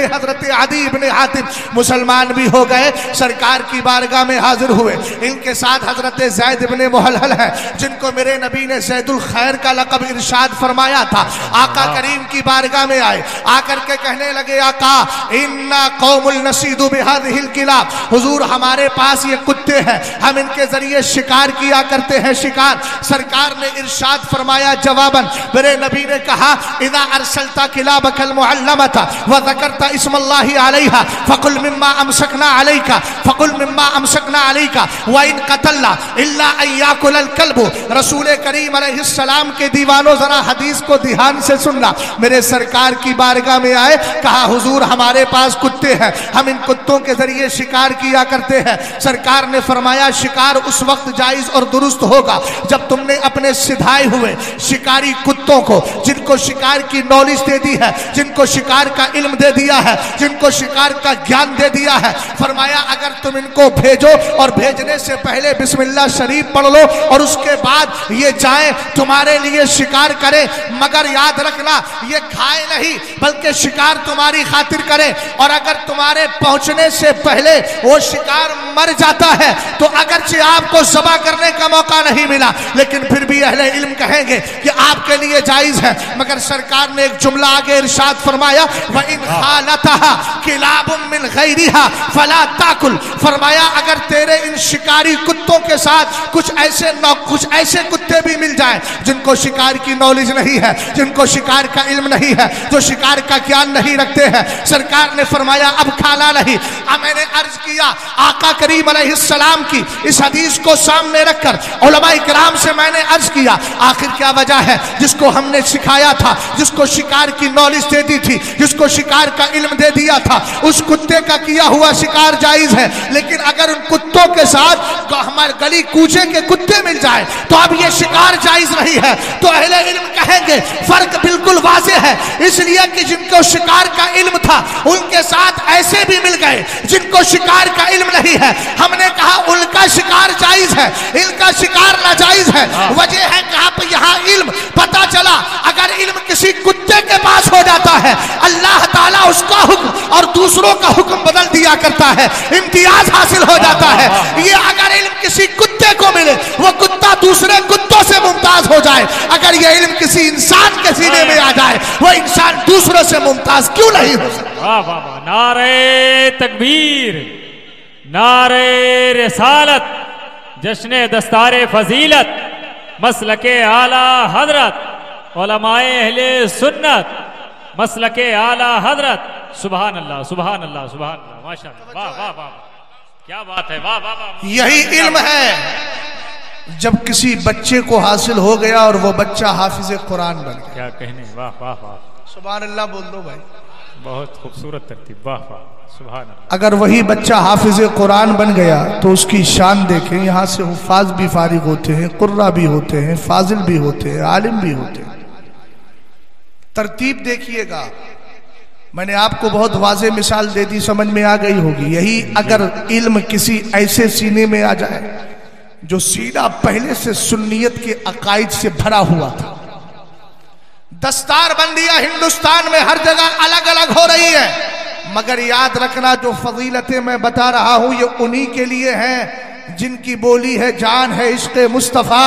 हजरत अदी इब्ने हातिम मुसलमान भी हो गए, सरकार की बारगाह में हाजिर हुए। इनके साथ हजरत ज़ैद इब्ने मुहल्हल है, जिनको मेरे नबी ने ज़ैदुल खैर का लक़ब इरशाद फरमाया था। आका करीम की बारगाह में आए, आकर के कहने लगे, आका इन्ना कौमुल नसीदु बिहादिहिल किलाब, हुजूर हमारे पास ये कुत्ते हैं, हम इनके जरिए शिकार किया करते हैं, शिकार। सरकार ने इरशाद फरमाया जवाबन, मेरे नबी ने कहा, इदा अरसलता किलाबकल मुअल्लमता व ज़करता इस्मल्लाहि अलैहा फकुल मिम्मा अमसकना अलैका फकुल मिम्मा अमसकना अलैका व इन कतलना इल्ला अन याकुलल कल्बु। रसूल करीम अलैहिस्सलाम के दीवानों, जरा हदीस को ध्यान से सुनना। मेरे सरकार की बारगाह में आए, कहा हुजूर हमारे पास कुत्ते हैं, हम इन कुत्तों के जरिए शिकार किया करते हैं। सरकार ने फरमाया शिकार उस वक्त जायज और दुरुस्त होगा जब तुमने अपने सिधाए हुए शिकारी कुत्तों को, जिनको शिकार की नॉलेज दे दी है, जिनको शिकार का इल्म दे दिया है, जिनको शिकार का ज्ञान दे दिया है, फरमाया अगर तुम इनको भेजो और भेजने से पहले बिस्मिल्लाह शरीफ पढ़ लो और उसके बाद ये जाए तुम्हारे लिए शिकार करे, मगर याद रखना ये खाए नहीं बल्कि शिकार तुम्हारी खातिर करे। और अगर तुम्हारे पहुंचने से पहले वो शिकार मर जाता है तो अगरचे आपको ज़बा करने का मौका नहीं मिला, लेकिन फिर भी अहले इल्म कहेंगे कि आपके लिए जायज है। मगर सरकार ने एक जुमला आगे इरशाद फरमाया, व इन खालतहा किलाबुम मिन गैरिहा फला ताकुल। फरमाया अगर तेरे इन शिकारी कुत्तों के साथ कुछ ऐसे कुत्ते भी मिल जाएं जिनको शिकार की नॉलेज नहीं है, जिनको शिकार का इल्म नहीं है, जो शिकार का ज्ञान नहीं रखते हैं, सरकार ने फरमाया अब खाना नहीं। मैंने अर्ज किया आका करीम अलैहिस्सलाम की इस हदीस को सामने रखकर उलमाए किराम से मैंने अर्ज किया आखिर क्या वजह है, जिसको हमने सिखाया था, जिसको शिकार की नॉलेज दे दी थी, जिसको शिकार का इल्म दे दिया था, उस कुत्ते का किया हुआ शिकार जायज है, लेकिन अगर उन कुत्तों के साथ हमारे गली कूचे के कुत्ते मिल जाए तो अब ये शिकार जायज नहीं है। तो अहले इल्म कहेंगे फर्क बिल्कुल वाज़ेह है, इसलिए कि जिनको शिकार का इल्म था उनके साथ ऐसे भी मिल गए जिनको शिकार का इल्म नहीं है। हमने कहा उनका शिकार जायज है, इनका शिकार नाजायज है। वजह है कहां पर यहाँ इल्म पता चला, अगर इल्म किसी कुत्ते के पास हो जाता है अल्लाह ताला उसका हुक्म और दूसरों का हुक्म बदल दिया करता है, इम्तियाज हासिल हो जाता है। ये अगर इल्म किसी कुत्ते को मिले वो कुत्ता दूसरे कुत्तों से मुमताज हो जाए, अगर ये इल्म किसी इंसान के सीने में आ जाए वो इंसान दूसरों से मुमताज क्यों नहीं हो सकता। वाह वाह वाह, नारे तकबीर, नारे रिसालत, जश्न दस्तारे फजीलत, मसलके आला हजरत, उलमाए अहले सुन्नत, मसलके आला हजरत। सुभान अल्लाह सुभान अल्लाह सुभान अल्लाह, माशाअल्लाह, वाह वाह वाह, क्या बात है, वाह वाह वाह। यही इल्म है जब किसी बच्चे को हासिल हो गया और वो बच्चा हाफिज कुरान बन गया। क्या कहने, वाह वाह वाह, सुभान अल्लाह बोल दो भाई, बहुत खूबसूरत तरतीब, वाह वाह, सुभान अल्लाह। अगर वही बच्चा हाफिज कुरान बन गया तो उसकी शान देखें, यहाँ से हुफाज भी फारिग होते हैं, कुर्रा भी होते हैं, फाजिल भी होते हैं, आलिम भी होते हैं। तरतीब देखिएगा, मैंने आपको बहुत वाज़ेह मिसाल दे दी, समझ में आ गई होगी। यही अगर इल्म किसी ऐसे सीने में आ जाए जो सीना पहले से सुन्नियत के अकायद से भरा हुआ था, दस्तार बंदियां हिंदुस्तान में हर जगह अलग अलग हो रही है, मगर याद रखना जो फजीलतें मैं बता रहा हूं ये उन्हीं के लिए हैं जिनकी बोली है जान है इश्क़ मुस्तफ़ा।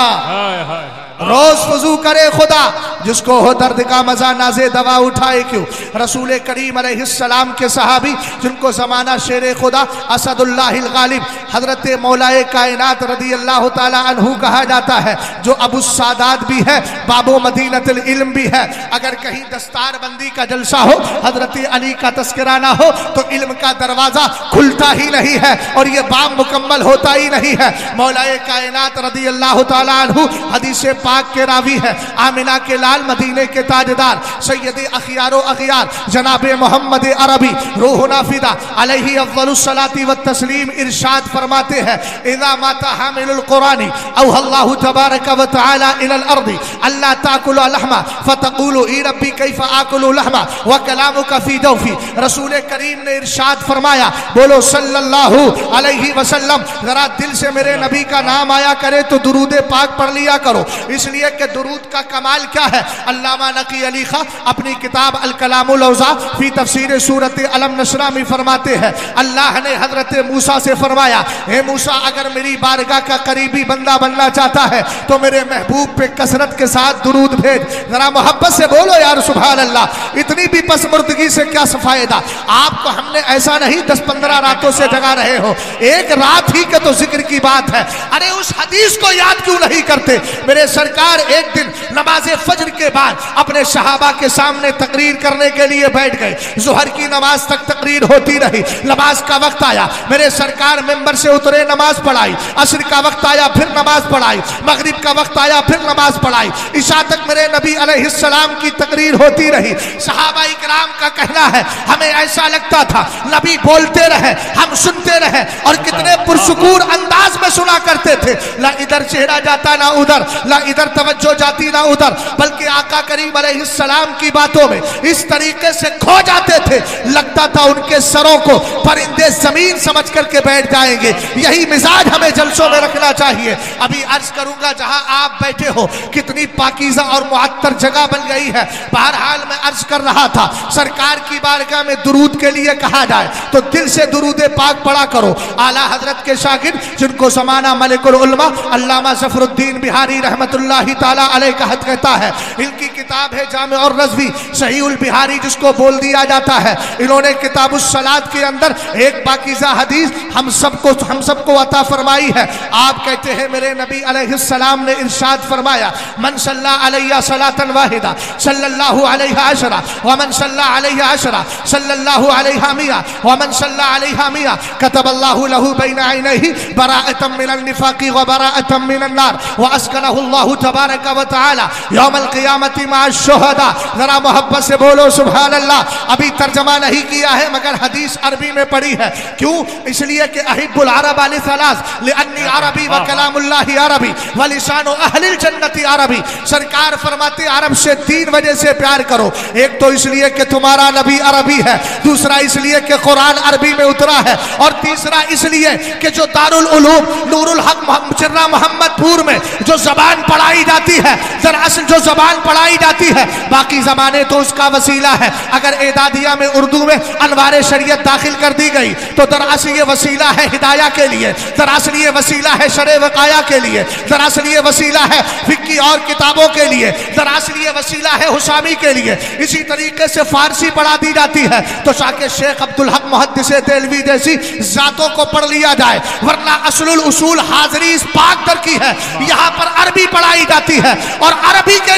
रोज वजू करे खुदा, जिसको हो दर्द का मजा नाजे दवा उठाए क्यों। रसूल करीम अलैहिस्सलाम के सहाबी जिनको ज़माना शेर खुदा असदुल्लाहिल गालिब हजरत मौलाए कायनात रदी अल्लाह ताला अन्हु कहा जाता है, जो अबू सादात भी है, बाबो मदीनतुल इल्म भी है। अगर कहीं दस्तार बंदी का जलसा हो, हजरत अली का तस्कराना हो, तो इल्म का दरवाजा खुलता ही नहीं है और ये बाब मुकम्मल होता ही नहीं है। मौलाए कायनात रदी अल्लाह ताला अन्हु हदीस पाक के रावी है, आमिना के लाल मदीने के ताजदार सैयद अखियारो अखियार जनाब मोहम्मद अरबी रूह नाफिदा अलैहि अफ़्ज़लुस सलाती व तस्लीम इरशाद फरमाते हैं, इज़ा माता हामिलुल कुरानी औ अल्लाहु तबारक व तआला इलल अर्दी अल्ला ताकुलु लहमा फतक़ूलु ई रब्बी कैफ़ आकुलु लहमा व कलामुका फ़ी जौफ़ी। रसूल करीम ने इरशाद फरमाया, बोलो सल्लल्लाहु अलैहि वसल्लम, जरा दिल से मेरे नबी का नाम आया करे तो दुरूद पाक पढ़ लिया करो, इसलिए कि दुरूद का कमाल क्या है। अल्लामा नकी अली खां अपनी किताब अल कलामुल औज़ा फी तफसीर सूरत अलम नशरा में फरमाते हैं, अल्लाह ने हजरत मूसा से फरमाया, हे मूसा अगर मेरी बारगाह का करीबी बंदा बनना चाहता है तो मेरे महबूब पे कसरत के साथ दुरूद भेज। जरा मोहब्बत से बोलो यार सुभान अल्लाह। इतनी भी पसमुर्दगी से क्या फायदा। आपको हमने ऐसा नहीं 10-15 रातों से जगा रहे हो, एक रात ही के तो जिक्र की बात है। अरे उस हदीस को याद क्यों नहीं करते। मेरे सरकार एक दिन नमाज फजर के बाद अपने सहाबा के सामने तकरीर करने के लिए बैठ गए। जुहर की नमाज तक तकरीर होती रही, नमाज का वक्त आया, मेरे सरकार मेंबर से उतरे, नमाज पढ़ाई, असर का वक्त आया फिर नमाज पढ़ाई, मगरिब का वक्त आया फिर नमाज पढ़ाई, इशा तक मेरे नबी अलैहिस्सलाम की तकरीर होती रही। सहाबा इकराम का कहना है हमें ऐसा लगता था नबी बोलते रहे हम सुनते रहे और कितने पुरसुकून अंदाज में सुना करते थे, ना इधर चेहरा जाता ना उधर, ना इधर तवज्जो जाती ना उधर, बल्कि आका करीम अलैहिस्सलाम की बातों में इस तरीके से खो जाते थे लगता था उनके सरों को परिंदे जमीन समझ करके बैठ जाएंगे। यही मिजाज हमें जलसों में रखना चाहिए। अभी अर्ज करूंगा जहां आप बैठे हो कितनी पाकीज़ा और मुअत्तर जगह बन गई है। बहरहाल मैं अर्ज कर रहा था सरकार की बारगाह में दुरूद के लिए कहा जाए तो दिल से दुरूद पाक पढ़ा करो। आला हजरत के शागिर्द जिनको ज़माना मलिकुल उलमा अल्लामा ज़फरुद्दीन बिहारी रहमतुल्लाहि ताला अलैह कहता है, इनकी किताब है जामे और रज़वी सही उल बिहारी जिसको बोल दिया जाता है। इन्होंने किताबुस सलात के अंदर एक पाकीज़ा हदीस हम सबको अता फरमाई है। आप कहते हैं मेरे नबी अलैहिस्सलाम ने इरशाद फरमाया, मन सल्ला अलैया सलातन वाहिदा सल्लल्लाहु अलैहा अशरा व मन सल्ला अलैहा अशरा सल्लल्लाहु अलैहा मिया व मन सल्ला अलैहा मिया कतबल्लाहु लहू बैन ऐनैहि बराअतम मिनन निफाक़ि व बराअतम मिनन नार व अस्कनहु अल्लाहु तबारक व तआला यौमल क़ियामति मअ शुहदा। जरा मोहब्बत से बोलो सुभान अल्लाह। अभी तर्जमा नहीं किया है मगर हदीस अरबी में पढ़ी है। क्यों? इसलिए कि अहिब्बुल अरब अली सलास लिअन्नी अरबी व कलामुल्लाहि अरबी व लिसानु अहलिल जन्नति अरबी। सरकार फरमाते अरब से 3 वजह से प्यार करो। एक तो इसलिए कि तुम्हारा नबी अरबी है, दूसरा इसलिए कि कुरान अरबी में उतरा है, और तीसरा इसलिए कि जो दारुल उलूम नूरुल हक चिर्रा मोहम्मदपुर में जो जबान पढ़ाई जाती है, दरअसल जो जबान पढ़ाई जाती है बाकी जमाने तो उसका वसीला है। अगर एदादिया में उर्दू में अनवारे शरीयत दाखिल कर दी गई तो दरअसल ये वसीला है हिदाया के लिए, दरअसल ये वसीला है शरे वकाया के लिए, दरअसल ये वसीला है फिक्की और किताबों के लिए, दरअसल ये वसीला है हुशामी के लिए। इसी तरीके से फारसी पढ़ा दी जाती है तो जाके शेख अब्दुल हक मुहद्दिस देलवी जैसी जातों को पढ़ लिया जाए, वरना असलुल उसूल हाजरी इस पाक दर की है। यहाँ पर अरबी पढ़ाई जाती है और अरब के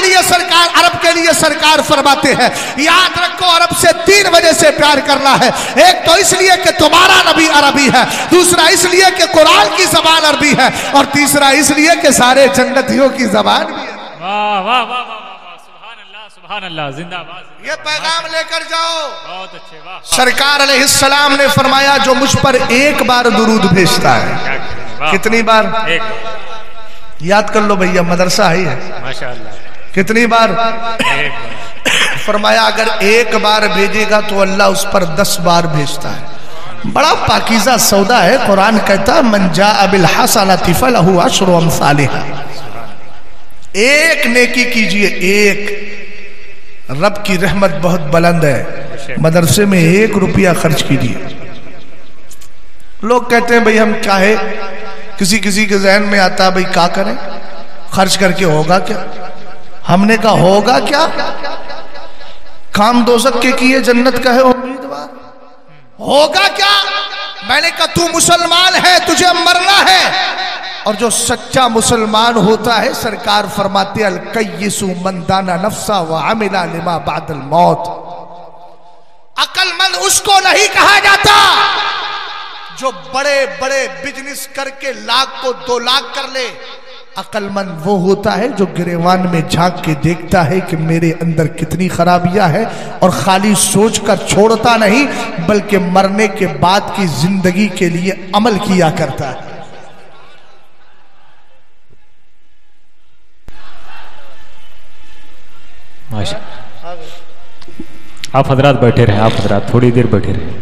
लिए सरकार फरमाते हैं याद रखो अरब से 3 वजह से प्यार करना है। एक तो इसलिए कि तुम्हारा नबी अरबी है, दूसरा इसलिए कि कुरान की जबान अरबी है, और तीसरा इसलिए कि सारे जन्नतियों की जबान भी है। वाह वाह वाह वाह, सुभान अल्लाह सुभान अल्लाह, जिंदाबाद। ये पैगाम लेकर जाओ। बहुत अच्छे, वाह। सरकार अलैहिस्सलाम ने फरमाया जो मुझ पर एक बार दुरूद भेजता है, कितनी बार? एक बार। याद कर लो भैया, मदरसा है माशाअल्लाह। कितनी बार? एक बार। फरमाया अगर एक बार भेजेगा तो अल्लाह उस पर 10 बार भेजता है। बड़ा पाकीज़ा सौदा है। कुरान कहता है मन जाअ बिल हसनति फलहु अशरु अम्सालिहा। एक नेकी कीजिए, एक। रब की रहमत बहुत बुलंद है। मदरसे में 1 रुपया खर्च कीजिए। लोग कहते हैं भाई हम चाहे, किसी के जहन में आता है भाई क्या करें, खर्च करके होगा क्या? हमने कहा होगा क्या? काम दोज़ख के किए जन्नत का है उम्मीदवार, होगा क्या? मैंने कहा तू मुसलमान है, तुझे मरना है, और जो सच्चा मुसलमान होता है सरकार फरमाते अल कय्यिसु मन दाना नफ्सा व अमिला लिमा बादल मौत। अक्लमंद उसको नहीं कहा जाता जो बड़े बड़े बिजनेस करके लाख को 2 लाख कर ले। अक्लमंद वो होता है जो गिरेवान में झांक के देखता है कि मेरे अंदर कितनी खराबियां हैं, और खाली सोचकर छोड़ता नहीं बल्कि मरने के बाद की जिंदगी के लिए अमल किया करता है। आप हजरात बैठे रहे, आप हजरात थोड़ी देर बैठे रहे।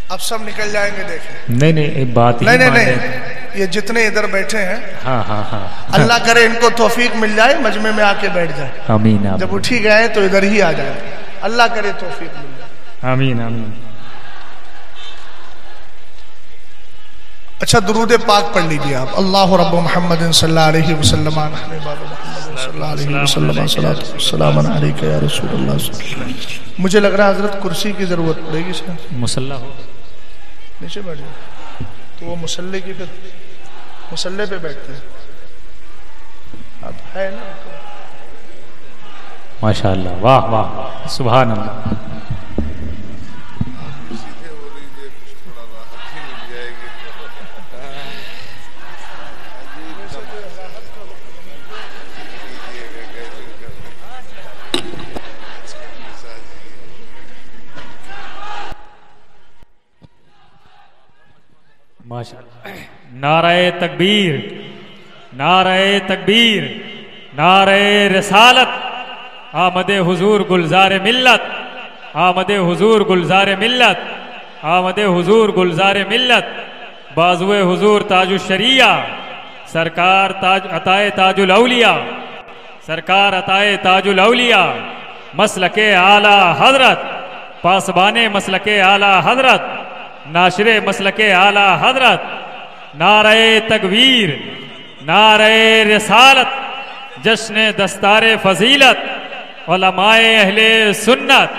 अब सब निकल जाएंगे, देखें। नहीं एक बात नहीं, ये जितने इधर बैठे हैं, हाँ, अल्लाह करे इनको तौफीक मिल जाए, मजमे में आके बैठ जाए। आमीन। जब उठी गए तो इधर ही आ जाए, अल्लाह करे तौफीक मिल जाए। आमीन आमीन। अच्छा, दुरूद पाक पढ़ लीजिए आप। अल्लाह रब्ब मुहम्मद सल्लल्लाहु अलैहि वसल्लम या रसूलल्लाह। मुझे लग रहा है हजरत कुर्सी की जरूरत पड़ेगी सर। मुसल्ला हो, नीचे बैठ जाए तो वो मुसल्ले की, फिर मुसल्ले पे बैठते हैं। अब है ना, माशाअल्लाह, वाह वाह, सुभान अल्लाह। माशाअल्लाह। नारे तकबीर, नारे तकबीर, नारे रसालत। आमदे हुजूर गुलजार मिल्लत, आमदे हुजूर गुलजार मिल्लत, आमदे हुजूर गुलजार मिल्लत। बाजुए हुजूर ताजुल शरिया, सरकार ताज अताए ताजुल औलिया, सरकार अताए ताजुल औलिया। मसलके आला हजरत, पासबाने मसलके आला हजरत, नाशरे मसलके आला हजरत। नारे तकबीर, नारे रिसालत, जश्न दस्तारे फजीलत, उलमाए अहले सुन्नत,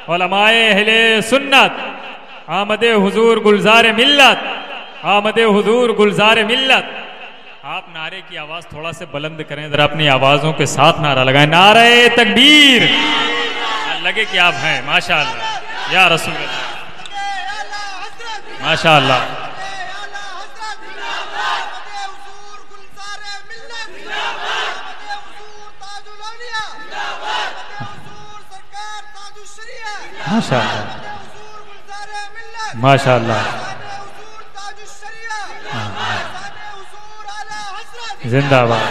उलमाए अहले सुन्नत, आमदे हुजूर गुलजार मिल्लत, आमदे हुजूर गुलजार मिल्लत। आप नारे की आवाज थोड़ा से बुलंद करें, जरा अपनी आवाजों के साथ नारा लगाएं। नारे तकबीर, लगे कि आप हैं। माशाअल्लाह या रसूल अल्लाह, माशाअल्लाह। माशाअल्लाह माशाअल्लाह, जिंदाबाद,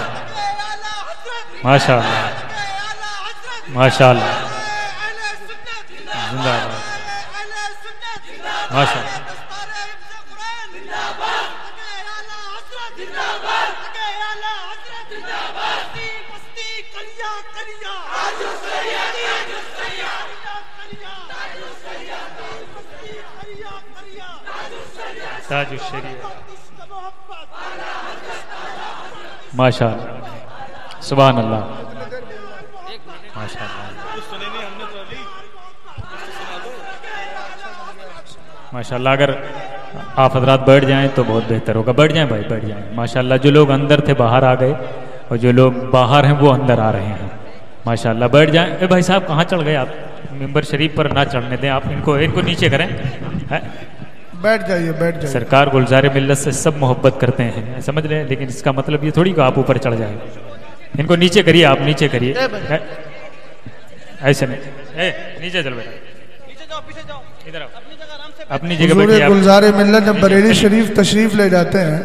माशाअल्लाह माशाअल्लाह, जिंदाबाद, माशाअल्लाह। माशाअल्लाह, सुभान अल्लाह, माशाअल्लाह माशाअल्लाह। अगर आप हजरात बैठ जाएं तो बहुत बेहतर होगा। बैठ जाएं भाई, बैठ जाएं। माशाअल्लाह, जो लोग अंदर थे बाहर आ गए और जो लोग बाहर हैं वो अंदर आ रहे हैं। माशाअल्लाह, बैठ जाएं। ए भाई साहब, कहाँ चढ़ गए आप? मिंबर शरीफ पर ना चढ़ने दें आप इनको, इनको नीचे करें। बैठ जाइए, बैठ जाइए। सरकार गुलजार मिल्लत से सब मोहब्बत करते हैं, समझ लें, लेकिन इसका मतलब ये थोड़ी कि आप ऊपर चढ़ जाए। इनको नीचे करिए, आप नीचे करिए, ऐसे नहीं। नीचे चलो बेटा, नीचे जाओ, पीछे जाओ, इधर आओ, अपनी जगह बैठिए। गुलजार मिल्लत जब बरेली शरीफ तशरीफ ले जाते हैं,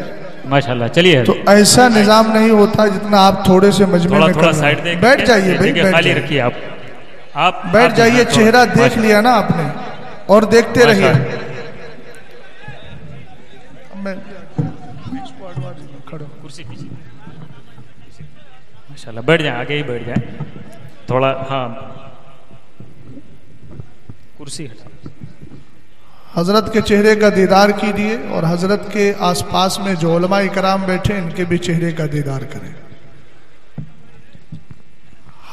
माशाल्लाह, चलिए, तो ऐसा निजाम नहीं होता जितना आप थोड़े से मजमे में थोड़ा साइड देख, बैठ जाइए भाई, खाली रखिए आप बैठ जाइए। चेहरा देख लिया ना आपने, और देखते रहिए। कुर्सी पीछे, माशाल्लाह, बैठ जाए, आगे ही बैठ जाए थोड़ा। हाँ, कुर्सी हटा। हजरत के चेहरे का दीदार कीजिए, और हजरत के आसपास में जो उलमा इकराम बैठे इनके भी चेहरे का दीदार करें।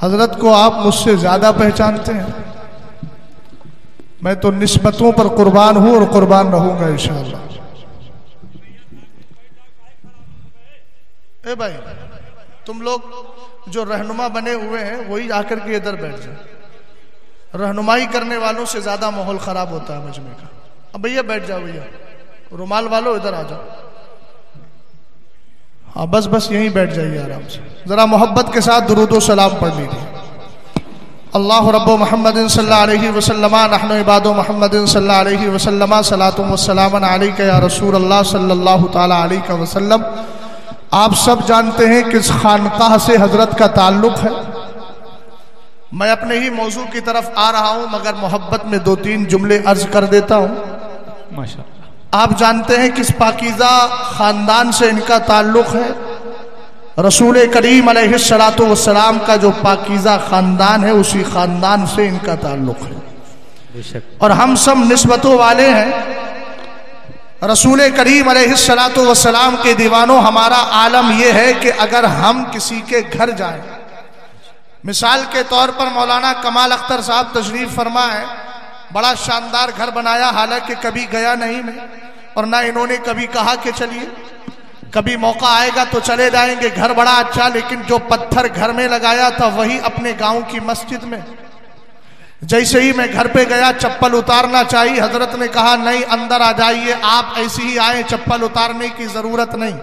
हजरत को आप मुझसे ज्यादा पहचानते हैं, मैं तो निस्बतों पर कुर्बान हूं और कुर्बान रहूंगा इंशाअल्लाह। ए भाई, तुम लोग जो रहनुमा बने हुए हैं वही आकर के इधर बैठ जाए। रहनुमाई करने वालों से ज्यादा माहौल खराब होता है मजमे का। अब भैया बैठ जाओ, भैया रुमाल वालों इधर आ जाओ। हाँ, बस बस यहीं बैठ जाइए आराम से। जरा मोहब्बत के साथ दुरूद सलाम पढ़ लीजिए। अल्लाह रब्बो मुहम्मदिन सल्लल्लाहु अलैहि वसल्लम, नहनु इबादो मुहम्मदिन सल्लल्लाहु अलैहि वसल्लम, सलातु व सलामन अलैका या रसूल अल्लाह सल्लल्लाहु तआला अलैहि वसल्लम। आप सब जानते हैं कि इस खानकाह से हजरत का ताल्लुक है। मैं अपने ही मौजू की तरफ आ रहा हूं, मगर मोहब्बत में दो तीन जुमले अर्ज कर देता हूं। माशाअल्लाह, आप जानते हैं कि इस पाकीज़ा खानदान से इनका ताल्लुक है। रसूल करीम अलैहिस्सलातु वस्सलाम का जो पाकीज़ा खानदान है, उसी खानदान से इनका ताल्लुक है। और हम सब निस्बतों वाले हैं। रसूल करीम अलैहिस्सलातु वस्सलाम के दीवानों, हमारा आलम यह है कि अगर हम किसी के घर जाएं, मिसाल के तौर पर मौलाना कमाल अख्तर साहब तशरीफ फरमा है, बड़ा शानदार घर बनाया, हालांकि कभी गया नहीं मैं, और ना इन्होंने कभी कहा कि चलिए, कभी मौका आएगा तो चले जाएंगे। घर बड़ा अच्छा, लेकिन जो पत्थर घर में लगाया था वही अपने गांव की मस्जिद में। जैसे ही मैं घर पे गया, चप्पल उतारना चाहिए, हजरत ने कहा नहीं, अंदर आ जाइए, आप ऐसे ही आए, चप्पल उतारने की जरूरत नहीं।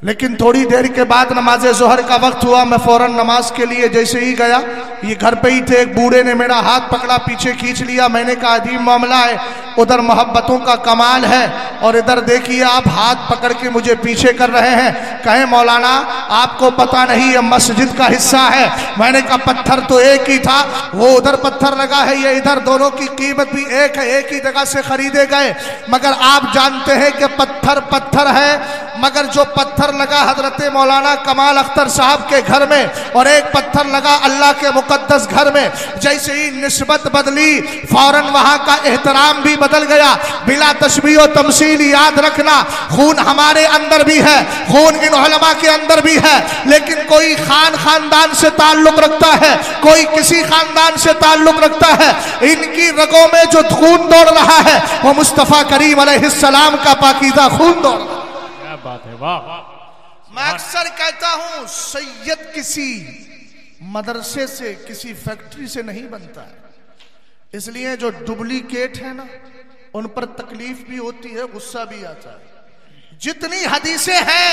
लेकिन थोड़ी देर के बाद नमाज जोहर का वक्त हुआ, मैं फौरन नमाज के लिए जैसे ही गया, ये घर पे ही थे, एक बूढ़े ने मेरा हाथ पकड़ा, पीछे खींच लिया। मैंने कहा अजीब मामला है, उधर मोहब्बतों का कमाल है और इधर देखिए आप हाथ पकड़ के मुझे पीछे कर रहे हैं। कहे मौलाना आपको पता नहीं ये मस्जिद का हिस्सा है। मैंने कहा पत्थर तो एक ही था, वो उधर पत्थर लगा है, ये इधर, दोनों की कीमत भी एक है, एक ही जगह से खरीदे गए, मगर आप जानते हैं कि पत्थर पत्थर है, मगर जो पत्थर लगा हजरत मौलाना कमाल अख्तर साहब के घर में और एक पत्थर लगा अल्लाह के मुकद्दस घर में, जैसे ही निस्बत बदली फौरन वहां का एहतराम भी बदल गया। बिला तशबीह व तमसील याद रखना, खून हमारे अंदर भी है, खून इन उलमा के अंदर भी है, लेकिन कोई खानदान से ताल्लुक रखता है, कोई किसी खानदान से ताल्लुक रखता है। इनकी रगों में जो खून दौड़ रहा है वो मुस्तफा करीम अलैहिस्सलाम का पाकीज़ा खून दौड़ रहा है। क्या बात है, वाह। मैं अक्सर कहता हूं सैयद किसी मदरसे से, किसी फैक्ट्री से नहीं बनता है। इसलिए जो डुप्लीकेट है ना, उन पर तकलीफ भी होती है, गुस्सा भी आता है। जितनी हदीसें हैं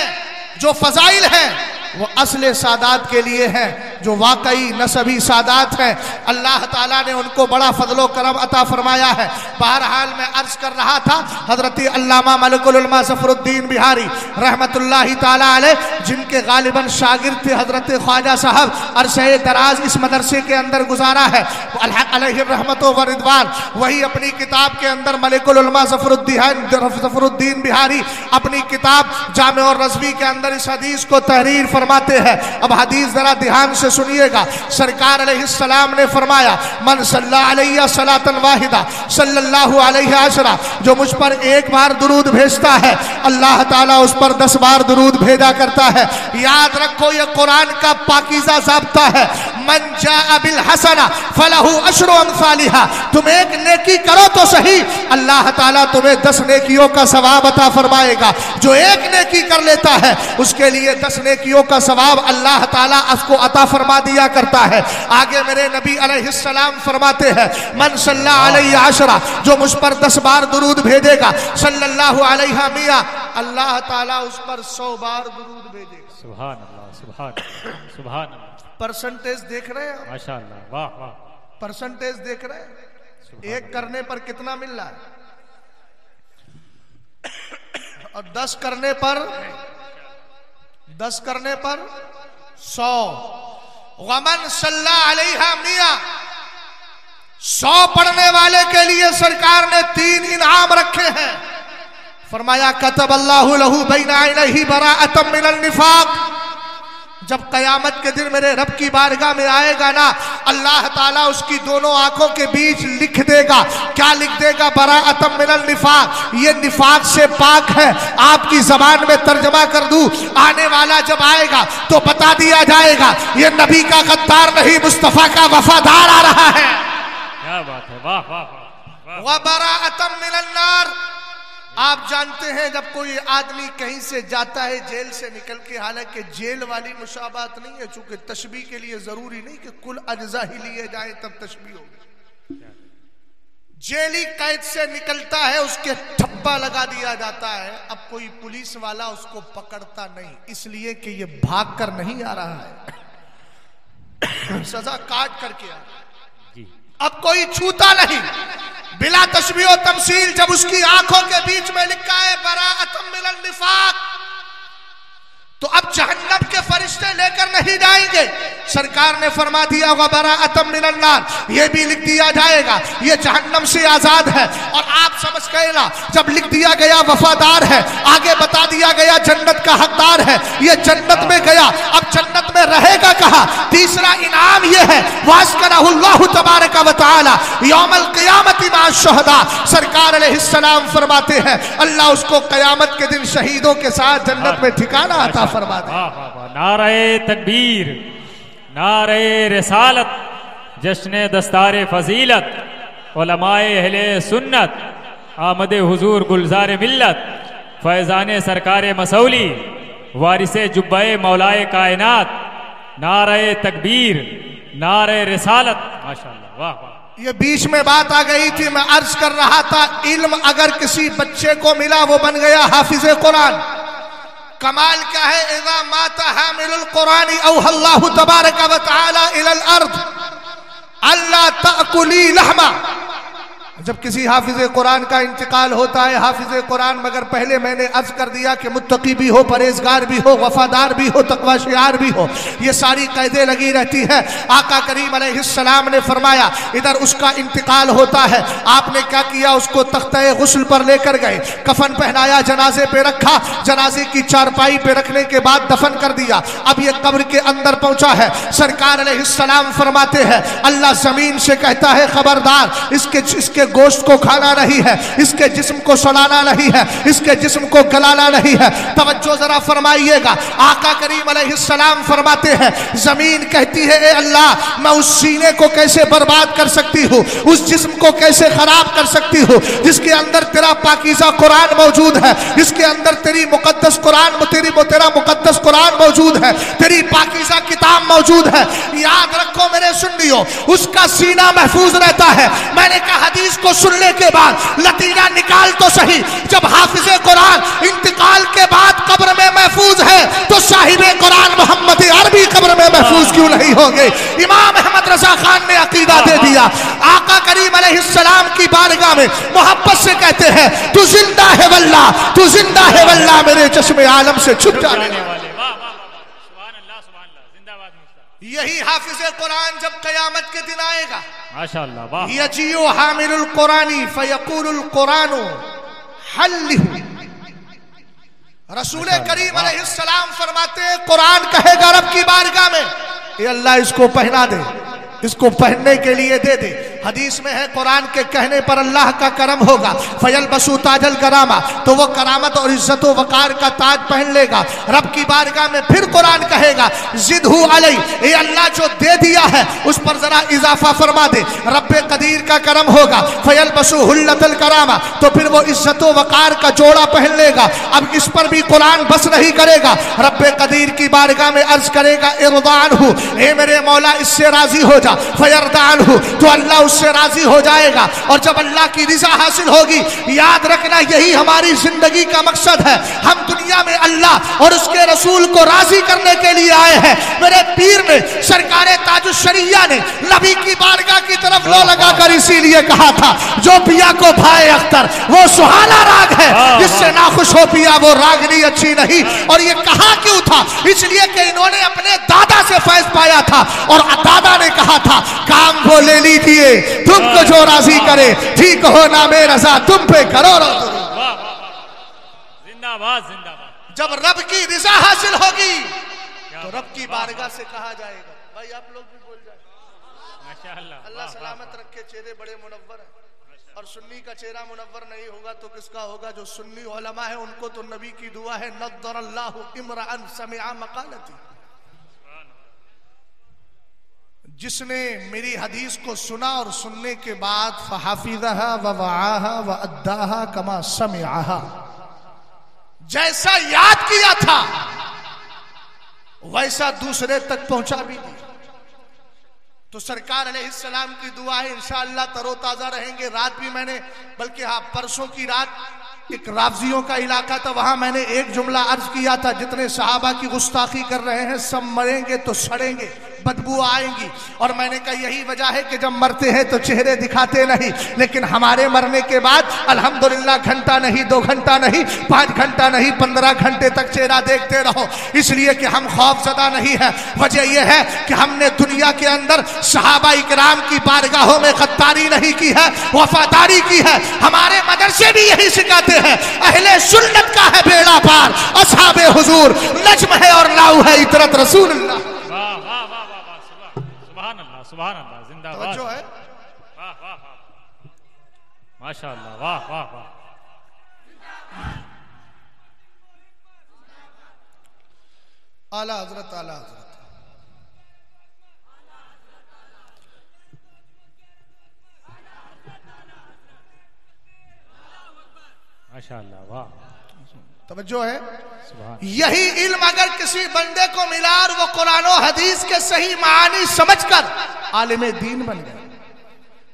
जो फजाइल हैं वो असले सादात के लिए हैं, जो वाकई नसबी सादात हैं। अल्लाह ताला ने उनको बड़ा फजलो करम अता फरमाया है। बहरहाल मैं अर्ज कर रहा था, हजरत अल्लामा मलिकुल उलमा ज़फ़रुद्दीन बिहारी रहमतुल्लाहि ताला अलैह, जिनके गालिबन शागिर्द थे हजरत ख्वाजा साहब, अरसे दराज इस मदरसे के अंदर गुजारा है अलैहि रहमतो व रिदवान। वही अपनी किताब के अंदर मलिकुल उलमा ज़फ़रुद्दीन बिहारी अपनी किताब जामे और रज़वी के अंदर इस हदीस को तहरीर फरमाते हैं। अब हदीस जरा ध्यान से सुनिएगा। सरकार अलैहिस्सलाम ने फरमाया, मन सल्ला अलैया सलातन वाहिदा सल्लल्लाहु अलैहि अशरा, जो मुझ पर एक बार दुरूद भेजता है अल्लाह ताला उस पर 10 बार दुरूद भेजा करता है। याद रखो ये कुरान का पाकीज़ा ज़ाब्ता है। मन जाअ बिल हसना फलहु अशरु अमसालिहा, तुम एक नेकी करो तो सही, अल्लाह ताला तुम्हें 10 नेकियों का सवाब अता फरमाएगा। जो एक नेकी कर लेता है उसके लिए 10 नेकियों का सवाब अल्लाह ताला उसको अता फरमा दिया करता है। आगे मेरे नबी अलैहिस्सलाम फरमाते हैं, मन सल्ला अलैया अशरा, जो मुझ पर 10 बार दुरूद भेजेगा सल्लल्लाहु अलैहि मिया, अल्लाह ताला उस पर 100 बार दुरूद भेजेगा। सुभान अल्लाह, सुभान अल्लाह। परसेंटेज देख रहे हैं? माशाअल्लाह, वाह वाह। परसेंटेज देख रहे हैं? एक करने पर कितना मिल रहा है और 10 करने पर 100। वमन सल्ला अलैहा मिया, 100 पढ़ने वाले के लिए सरकार ने 3 इनाम रखे हैं। फरमाया कतबल्लाहु लहू बैना इनही बराअतम मिनल निफाक, जब कयामत के दिन मेरे रब की बारगाह में आएगा ना, अल्लाह ताला उसकी दोनों आंखों के बीच लिख देगा। क्या लिख देगा? बराअतम मिनल निफाक, ये निफाक से पाक है। आपकी जबान में तर्जमा कर दूं, आने वाला जब आएगा तो बता दिया जाएगा ये नबी का गद्दार नहीं, मुस्तफा का वफादार आ रहा है। क्या बात है, वाह वाह। व बराअतम मिनन नार, आप जानते हैं जब कोई आदमी कहीं से जाता है जेल से निकल के, हालांकि जेल वाली मुशाबात नहीं है, चूंकि तशबीह के लिए जरूरी नहीं कि कुल अज्जा ही लिए जाए तब तशबीह होगी। जेली कैद से निकलता है, उसके ठप्पा लगा दिया जाता है। अब कोई पुलिस वाला उसको पकड़ता नहीं, इसलिए कि ये भाग कर नहीं आ रहा है, सजा काट करके आ रहा है। अब कोई छूता नहीं, बिला तशबीह व तमसील। जब उसकी आंखों के बीच में लिखा है बराअतम मिनल निफाक, तो अब जहन्नम के फरिश्ते लेकर नहीं जाएंगे। सरकार ने फरमा दिया होगा बराअतम मिनन नार, ये भी लिख दिया जाएगा ये जहन्नम से आजाद है। और आप समझ गए ना, जब लिख दिया गया वफादार है, आगे बता दिया गया जन्नत का हकदार है, ये जन्नत में गया, अब जन्नत में रहेगा कहां? तीसरा इनाम ये है, वास्करहुल्लाहु तबारक व तआला यौमल क़ियामति मअ शुहदा। सरकार अलैहिस्सलाम फरमाते हैं अल्लाह उसको क़यामत के दिन शहीदों के साथ जन्नत में ठिकाना अता फरमा दे। नारे तकबीर, नारे रिसालत, जश्न दस्तारे फजीलत, उलमाए अहले सुन्नत, आमदे हुजूर गुलजार मिल्लत, फैजाने सरकारे मसौली, वारिसे जुब्बाए मौलाए कायनात, नारे तकबीर, नारे रिसालत। माशाअल्लाह, वाह वाह। ये बीच में बात आ गई थी, मैं अर्ज कर रहा था, इल्म अगर किसी बच्चे को मिला वो बन गया हाफिज कुरान। कमाल क्या है, इज़ा माता हामिलुल कुरानी औहल्लाहु तबारक व तआला इलल अर्द अल्ला ताकुली लहमा, जब किसी हाफिज कुरान का इंतकाल होता है, हाफिज कुरान, मगर पहले मैंने अर्ज कर दिया कि मुत्तकी भी हो, परहेजगार भी हो, वफादार भी हो, तकवा शियार भी हो, ये सारी कैदे लगी रहती है। आका करीम अलैहिस्सलाम ने फरमाया इधर उसका इंतकाल होता है, आपने क्या किया, उसको तख्ते गुस्ल पर लेकर गए, कफन पहनाया, जनाजे पे रखा, जनाजे की चारपाई पे रखने के बाद दफन कर दिया। अब ये कब्र के अंदर पहुंचा है, सरकार अलैहिस्सलाम फरमाते हैं अल्लाह जमीन से कहता है खबरदार, इसके गोश्त को खाना नहीं है, इसके जिस्म को सड़ाना नहीं है, इसके जिस्म को गलाना नहीं है। तवज्जो जरा फरमाइएगा, आका करीम अलैहिस्सलाम फरमाते हैं जमीन कहती है ए अल्लाह, मैं उस सीने को कैसे बर्बाद कर सकती हूँ, उस जिस्म को कैसे खराब कर सकती हूँ जिसके अंदर तेरा पाकीज़ा कुरान मौजूद है, जिसके अंदर तेरी मुकद्दस कुरान, तेरा मुकद्दस कुरान मौजूद है, तेरी पाकीज़ा किताब मौजूद है। याद रखो मेरे सुन्नियों, उसका सीना महफूज रहता है। मैंने कहा हदीस को सुनने के बाद लतीजा निकाल तो सही, जब हाफिज़े कुरान इंतकाल के बाद कब्र में महफूज है तो साहिबे कुरान मोहम्मद अरबी कब्र में महफूज क्यों नहीं होंगे। इमाम अहमद रजा खान ने अकीदा दे दिया, आका करीम अलैहिस्सलाम की बारगाह में मोहब्बत से कहते हैं तू जिंदा है वल्लाह, तू जिंदा है वल्लाह, मेरे चश्मे आलम से छुप जाने वाले। यही हाफिज़े कुरान जब क़यामत के दिन आएगा, माशाअल्लाह, वाह, यजीउ हामिलुल कुरानी फयक़ूलुल कुरानु हल्लिहु, रसूल करीम अलैहिस्सलाम फरमाते हैं कुरान कहेगा रब की बारगाह में, ये अल्लाह इसको पहना दे, इसको पहनने के लिए दे दे। हदीस में है कुरान के कहने पर अल्लाह का करम होगा, फयल बसू ताजल करामा, तो वो करामत और इज्जत व वकार का ताज पहन लेगा। रब की बारगाह में फिर कुरान कहेगा जिदहु अलई, ये अल्लाह जो दे दिया है उस पर जरा इजाफा फरमा दे। रब्बे कदीर का करम होगा, फयल बसू हुल्लतल करामा, तो फिर वो इज्जत व वकार का जोड़ा पहन लेगा। अब इस पर भी कुरान बस नहीं करेगा, रब्बे कदीर की बारगाह में अर्ज करेगा इरदान हूँ, ए मेरे मौला इससे राजी हो जा, फयरदान हूँ, तो अल्लाह उससे राजी हो जाएगा। और जब अल्लाह की रिजा हासिल होगी, याद रखना यही हमारी जिंदगी का मकसद है। हम दुनिया में अल्लाह और उसके रसूल को राजी करने के लिए आए हैं। मेरे पीर ने सरकारे ताजुश्शरिया ने नबी की बारगाह की तरफ लो लगाकर इसीलिए कहा था जो पिया को भाए अख्तर वो सुहाना राग है, जिससे नाखुश हो पिया वो रागनी अच्छी नहीं। और ये कहा क्यों था, इसलिए कि इन्होंने अपने दादा से फैज पाया था और दादा ने कहा था काम वो ले लीजिए, तुमको जो राजी करे, ठीक हो ना मेरा तुम पे करो। जिंदाबाद जिंदाबाद। जब रब की रिजा हासिल होगी तो रब की बारगाह से कहा जाएगा, भाई आप लोग भी बोल जाए माशाअल्लाह, अल्लाह सलामत रखे, चेहरे बड़े मुनव्वर हैं। और सुन्नी का चेहरा मुनव्वर नहीं होगा तो किसका होगा? जो सुन्नी उलमा है उनको तो नबी की दुआ है नद्दरल्लाहु इमरान समिअ मकालती, जिसने मेरी हदीस को सुना और सुनने के बाद फहाफिज़हा व वआहा व अद्दाहा कमा समिअहा, जैसा याद किया था वैसा दूसरे तक पहुंचा भी दिया। तो सरकार अलैहिस्सलाम की दुआ है इंशाअल्लाह तरोताजा रहेंगे। रात भी मैंने, बल्कि हाँ परसों की रात एक रावजियों का इलाका था, वहां मैंने एक जुमला अर्ज किया था, जितने सहाबा की गुस्ताखी कर रहे हैं सब मरेंगे तो सड़ेंगे, बदबू आएंगी। और मैंने कहा यही वजह है कि जब मरते हैं तो चेहरे दिखाते नहीं, लेकिन हमारे मरने के बाद अल्हम्दुलिल्लाह घंटा नहीं, 2 घंटा नहीं, 5 घंटा नहीं, 15 घंटे तक चेहरा देखते रहो। इसलिए कि हम खौफजदा नहीं है। वजह यह है कि हमने दुनिया के अंदर सहाबा इकराम की बारगाहों में गद्दारी नहीं की है, वफादारी की है। हमारे मदरसे भी यही सिखाते हैं, अहले सुन्नत का है बेड़ा पार, असहाबे हुजूर नज्म है और लाऊ है इतरत रसूलुल्लाह। सुभान अल्लाह, जिंदाबाद। जो है वाह वाह वाह, माशाअल्लाह, वाह वाह वाह। आला हजरत, आला हजरत। माशाअल्लाह, वाह। तवज्जो है, यही इल्म अगर किसी बंदे को मिला और वो कुरान और हदीस के सही मानी समझकर आलिम दीन बन गए,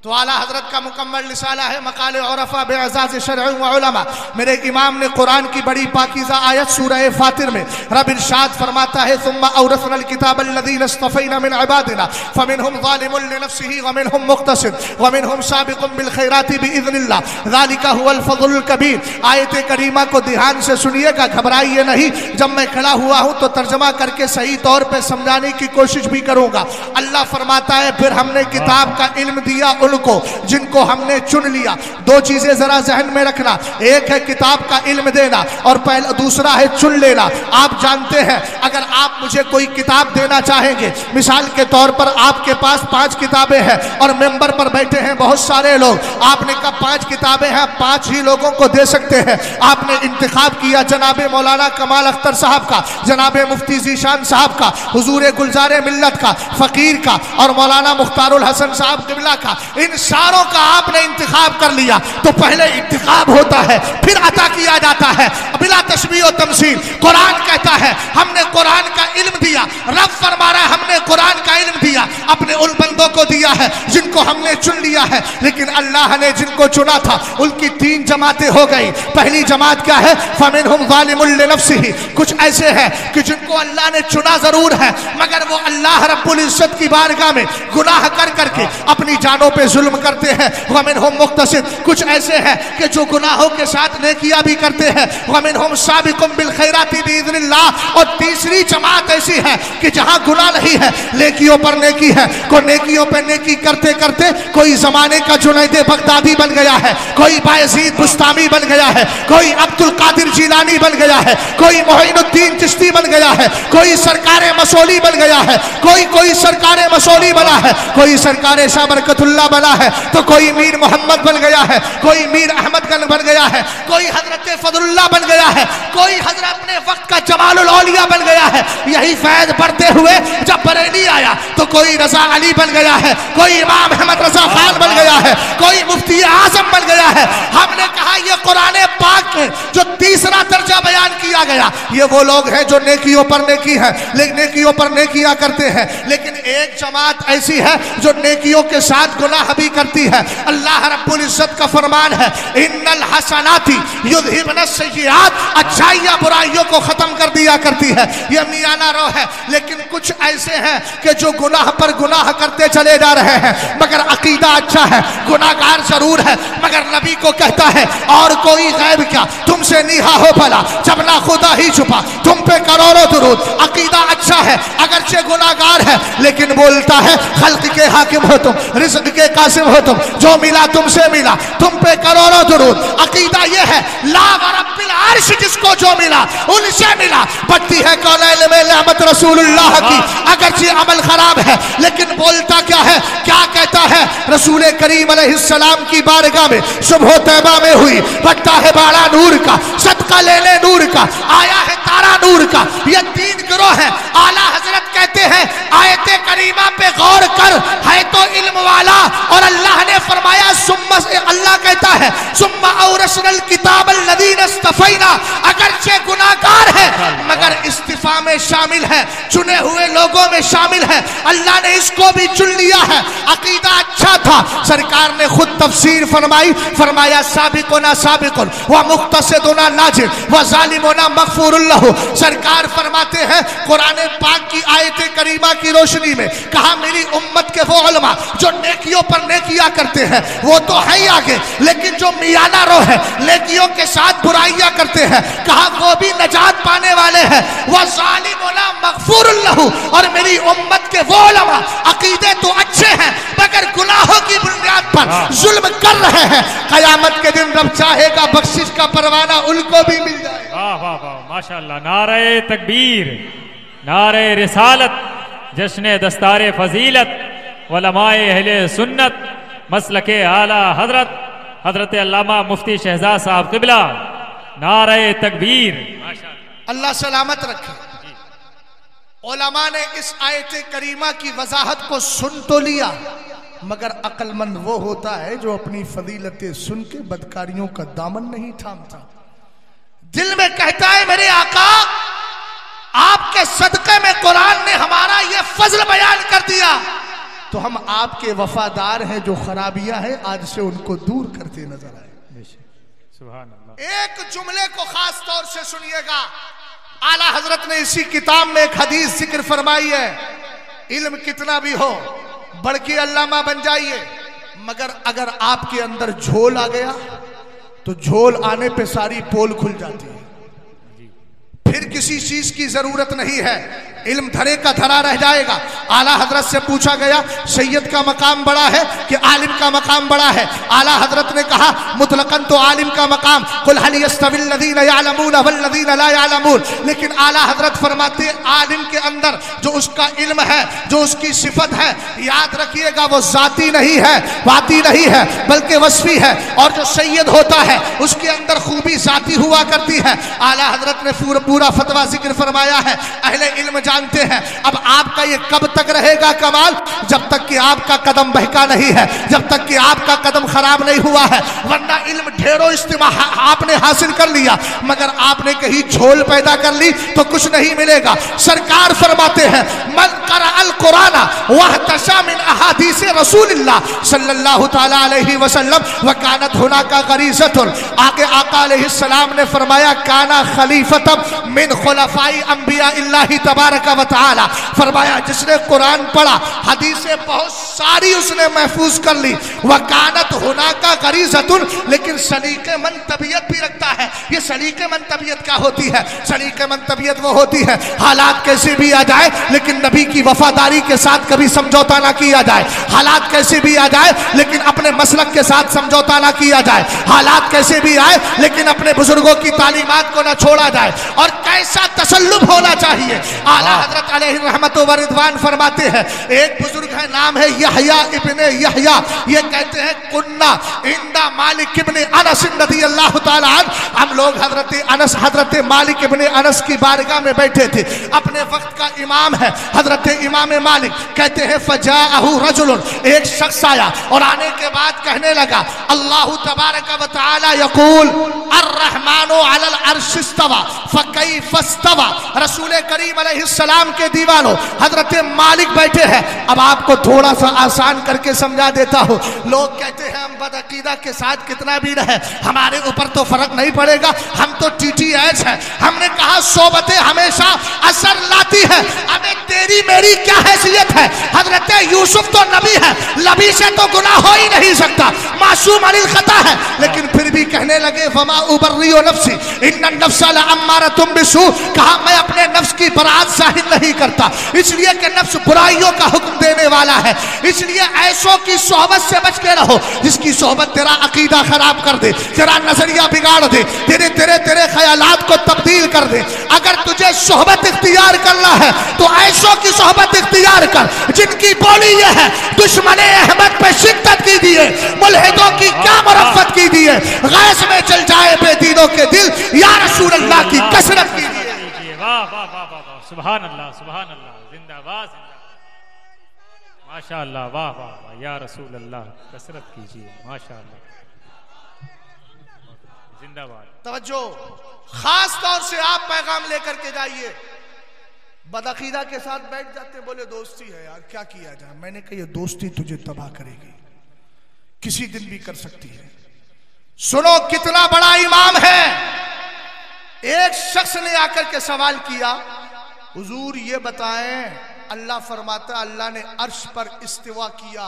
तो आला हजरत का मुकम्मल रिसाला है मकाले औरफा बेअज़ाज़ शरअ व उलमा। मेरे इमाम ने कुरान की बड़ी पाकीज़ा आयत सूरह फातिर में रब इरशाद फरमाता है सुम्मा औरसनल किताबल लज़ीना इस्तफ़ैना मिन इबादिना फमिनहुम ज़ालिमुन लिनफ्सिही व मिनहुम मुक़्तसिद व मिनहुम साबिक़ुन बिल खैराति बिइज़्निल्लाह ज़ालिका हुवल फ़ज़्लुल कबीर। आयत करीमा को ध्यान से सुनिएगा, घबराइए नहीं। जब मैं खड़ा हुआ हूँ तो तर्जमा करके सही तौर पर समझाने की कोशिश भी करूँगा। अल्लाह फरमाता है फिर हमने किताब का इल्म दिया उनको जिनको हमने चुन लिया। दो चीजें जरा जहन में रखना, एक है किताब का इल्म देना और पहला दूसरा है चुन लेना। आप जानते हैं अगर आप मुझे कोई किताब देना चाहेंगे, मिसाल के तौर पर आपके पास 5 किताबें हैं और मेंबर पर बैठे हैं बहुत सारे लोग, आपने कहा 5 किताबें हैं, 5 ही लोगों को दे सकते हैं। आपने इंतखाब किया जनाबे मौलाना कमाल अख्तर साहब का, जनाबे मुफ्ती जीशान साहब का, हुजूर गुलजारे मिल्लत का, फकीर का और मौलाना मुख्तारुल हसन साहब किबला का। इन सारों का आपने इंतखाब कर लिया तो पहले इंतखाब होता है फिर अता किया जाता है बिला तशबीह और तमसील। कुरान कहता है हमने कुरान का इल्म दिया, रब फरमा रहा है हमने कुरान का इल्म दिया, अपने उन बंदों को दिया है जिनको हमने चुन लिया है। लेकिन अल्लाह ने जिनको चुना था उनकी 3 जमातें हो गई। पहली जमात क्या है? फमिनहुम ज़ालिमुन लिनफ्सिही। कुछ ऐसे हैं कि जिनको अल्लाह ने चुना जरूर है मगर वो अल्लाह रब्बुल इज्जत की बारगाह में गुनाह कर करके अपनी जानों पे जुल्म करते हैं। वमिनहुम मुक़्तसिद। कुछ ऐसे हैं कि जो गुनाहों के साथ नेकियां भी करते हैं। वमिनहुम साबिकुम बिल खैराति बिइज़्निल्लाह। और तीसरी जमात ऐसी है कि जहां गुनाह नहीं है नेकियों पर नेकी है। कोई नेकियों पर नेकी करते करते कोई जमाने का जुनैद बगदादी बन गया है, कोई बायज़ीद बुस्तामी बन गया है, कोई अब्दुल कादिर जिलानी बन गया है, कोई मोइनुद्दीन चिश्ती बन गया है, कोई सरकारे मसौली बन गया है, कोई सरकारे मसौली बना है, कोई सरकारे शाह बरकतुल्लाह बना है, तो कोई मीर मोहम्मद बन गया है, कोई मीर अहमद गन बन गया है, कोई हजरत फजलुल्लाह बन गया है, कोई हजरत अपने वक्त का जमालुल औलिया बन गया है। यही फैज बढ़ते हुए जब बरेली आया तो कोई रजा अली बन गया है, कोई इमाम अहमद रजा खान बन गया है, कोई मुफ्ती आजम बन गया है। हमने कहा ये कुरान पाक में जो तीसरा दर्जा बयान किया गया ये वो लोग हैं जो नेकियों पर नेकी है, लेकिन नेकियों पर नेकियां करते हैं। लेकिन एक जमात ऐसी है जो नेकियों के साथ गुनाह भी करती है। अल्लाह रब्बुल इज्जत का फरमान है इन्नल हसनाती युज़हिबनस सय्यिआत। अच्छाइयां बुराइयों को खत्म कर दिया करती है, ये मियाना रो है। लेकिन कुछ ऐसे हैं कि जो गुनाह पर गुनाह करते चले जा रहे हैं मगर अकीदा अच्छा है, गुनाहगार जरूर है मगर नबी को कहता है और कोई गैब क्या तुमसे नीहा हो भला जब ना खुदा ही छुपा तुम पे करोड़ों दुरूद। अकीदा अच्छा है अगरचे गुनाहगार है लेकिन बोलता है खल्क के हाकिम हो तुम, रिज़्क़ के कासिम हो तुम, जो मिला तुमसे मिला, तुम पे करोड़ों दुरूद। अकीदा ये है ला रब्बिल अर्श जिसको जो मिला उनसे मिला। बढ़ती है कौनैन में रहमत रसूलुल्लाह की अगरचे अमल खराब है लेकिन बोलता क्या है, क्या कहता है? रसूल करीम अलैहिस्सलाम की बारगाह में सुबह तैबा में हुई, बढ़ता है बाड़ा नूर का, सदका ले ले नूर का, आया है तारा नूर का। ये 3 गिरोह है। आला हजरत कहते हैं आयते करीमा पे गौर कर, है तो इल्म वाला। और अल्लाह ने फरमाया सुम्मा से अल्लाह कहता है सुम्मा औरसनल किताबल लज़ीना इस्तफ़ैना। अगरचे गुनाहगार है मगर इस्तिफा में शामिल है, चुने हुए लोगों में शामिल है। अल्लाह ने इसको भी चुन लिया है। अकीदा अच्छा था, सरकार ने खुद तफसीर फरमाई, फरमाया साबिकुना साबिकुन व मुक़्तसिदुना नाजिर व ज़ालिमुना मग़फ़ूरुन लहु। सरकार फरमाते हैं कुरान पाक की आयत करीमा की रोशनी में, कहा मेरी उम्मत के वो उलमा जो नेकियों पर नेकियां करते हैं वो तो है ही आगे, लेकिन जो मियाना रो है नेकियों के साथ बुराइयां करते हैं कहा वो भी नजात पाने वाले हैं। वह ज़ालिमुना मग़फ़ूरुन लहु। और मेरी उम्मत के वो उलमा अकीदे तो अच्छे हैं मगर गुनाहों की बुनियाद पर जुल्म कर रहे हैं। क़यामत के दिन रब चाहेगा बख्शिश का परवाना उनको भी मिल जाएगा। वाह वाह वाह माशाअल्लाह। नारे तकबीर, नारे रिसालत, जश्न दस्तारे फजीलत, उलमाए अहले सुन्नत, मसलके आला हजरत हजरत अल्लामा मुफ्ती शहजाद साहब क़िबला। नारे तकबीर। अल्लाह सलामत रखे। उलमा ने इस आयत करीमा की वजाहत को सुन तो लिया मगर अक्लमंद वो होता है जो अपनी फजीलतें सुन के बदकारियों का दामन नहीं थामता। दिल में कहता है मेरे आका आपके सदक़े में कुरान ने हमारा ये फजल बयान कर दिया तो हम आपके वफादार हैं, जो खराबियां हैं आज से उनको दूर करते नजर आए। सुभान अल्लाह। एक जुमले को खास तौर से सुनिएगा, आला हजरत ने इसी किताब में एक हदीस जिक्र फरमाई है, इल्म कितना भी हो बढ़ के अल्लामा बन जाइए, मगर अगर आपके अंदर झोल आ गया तो झोल आने पे सारी पोल खुल जाती है, फिर किसी चीज की जरूरत नहीं है, इल्म धरे का धरा रह जाएगा। आला हजरत से पूछा गया सैयद का मकाम बड़ा है कि आलिम का मकाम बड़ा है? आला हजरत ने कहा मुतलकन तो आलिम का मकाम, कुल हल यस्तविल लज़ीना यअलमून वल लज़ीना ला यअलमून। लेकिन आला हजरत फरमाते आलिम के अंदर जो उसका इल्म है, जो उसकी सिफत है, याद रखिएगा वो जाती नहीं है, बाती नहीं है, बल्कि वस्फी है। और जो सैयद होता है उसके अंदर खूबी जाती हुआ करती है। आला हजरत ने पूरा फतवा जिक्र फरमाया है, अहले इल्म जानते हैं। अब आपका ये कब तक रहेगा कमाल? जब तक कि आपका कदम बहका नहीं है, जब तक कि आपका कदम खराब नहीं हुआ है। वरना इल्म ढेरों इस्तेमा आपने हासिल कर लिया, मगर आपने कहीं झोल पैदा कर ली तो कुछ नहीं मिलेगा। सरकार फरमाते हैं मन क़रअल कुरान वहतशा मिन अहादीस रसूलिल्लाह सल्लल्लाहु तआला अलैहि वसल्लम व कानत हुनाका गरीज़तुन। आगे आका अलैहिस्सलाम ने फरमाया काना खलीफतम मिन खुलफाई अंबिया इल्लाहि तबारक व तआला। फरमाया जिसने कुरान पढ़ा, हदीसें बहुत सारी उसने महफूज कर ली, वकानत हुनाका गरीज़तुन, लेकिन सलीक़ेमंद तबीयत भी रखता है। ये सलीक़ेमंद तबीयत क्या होती है? सलीक़ेमंद तबीयत वो होती है हालात कैसे भी आ जाए लेकिन नबी की वफादारी के साथ कभी समझौता ना किया जाए, हालात कैसे भी आ जाए लेकिन अपने मसलक के साथ समझौता ना किया जाए, हालात कैसे भी आए लेकिन अपने बुजुर्गों की तालीमात को ना छोड़ा जाए। और कैसा तसल्लुब होना चाहिए। आला हजरत अलैहि रहमत व रिदवान फरमाते हैं, एक बुजुर्ग है नाम है यहया इब्ने यहया, ये कहते हैं कुन्ना इंदा मालिक इब्ने अनस रज़ियल्लाहु ताला अन्हु। हम लोग हजरत मालिक इब्ने अनस की बारगाह में बैठे थे, अपने वक्त का इमाम है हजरत इमाम मालिक। कहते हैं फजाअहु रजुलन, एक शख्स आया और आने के बाद कहने लगा अल्लाहु तबारक व तआला यकूल अर्रहमानु अलल अर्श इस्तवा फकैफ इस्तवा। रसूल करीम अलैहिस्सलाम के दीवानों, हजरत मालिक बैठे हैं। अब आपको थोड़ा सा आसान करके समझा देता हूँ। लोग कहते हैं हम बदअकीदा के साथ कितना भी रहे हमारे ऊपर तो फर्क नहीं पड़ेगा, हम तो TTH है। हमने कहा सोबतें हमेशा असर लाती है। अबे तेरी मेरी क्या हैसियत है? हजरत यूसुफ तो नबी है, नबी से तो गुनाह हो ही नहीं सकता, मासूम अनिल खता है। लेकिन फिर भी कहने लगे फमा उबर्रियो नफ्सी इन्नन नफ्सा लअम्मारतुम बिसू। कहा मैं अपने नफ्स की बरात जाहिर नहीं करता, इसलिए कि नफ्स बुराइयों का हुक्म देने वाला है। इसलिए ऐसों की सोहबत से बच के रहो जिसकी सोहबत तेरा अकीदा खराब कर दे, तेरा नजरिया बिगाड़ दे, तेरे तेरे तेरे ख्यालात को तब्दील कर दे। अगर तुझे सोहबत इख्तियार करना है तो ऐसों की सोहबत इख्तियार कर जिनकी बोली ये है दुश्मने अहमद पे शिद्दत की दिए, मुल्हिदों की क्या मरफ़त की दिए, गैस में चल जाए बेदीनों के दिल, या रसूल अल्लाह की कसरत की दिए। वाह वाह वाह वाह वाह, सुभान अल्लाह सुभान अल्लाह, जिंदाबाद माशाअल्लाह, वाह वाह वाह, या रसूल अल्लाह कसरत कीजिए, माशाअल्लाह, जिंदाबाद। तवज्जो, खास तौर से आप पैगाम लेकर के जाइए। बदअकीदा के साथ बैठ जाते, बोले दोस्ती है यार क्या किया जाए। मैंने कहा ये दोस्ती तुझे तबाह करेगी, किसी दिन भी कर सकती है। सुनो कितना बड़ा इमाम है। एक शख्स ने आकर के सवाल किया, हुजूर ये बताएं, अल्लाह फरमाता अल्लाह ने अर्श पर इस्तिवा किया।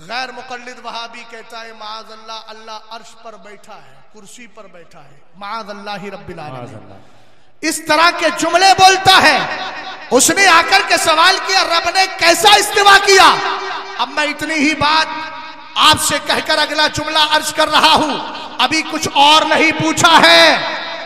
गैर मुकल्लिद वहाबी कहता है माअज़ल्लाह अल्लाह अर्श पर बैठा है, कुर्सी पर बैठा है, माअज़ल्लाह रब्बिल आलमीन। इस तरह के जुमले बोलता है। उसने आकर के सवाल किया रब ने कैसा इस्तिवा किया। अब मैं इतनी ही बात आपसे कहकर अगला जुमला अर्ज कर रहा हूं, अभी कुछ और नहीं पूछा है,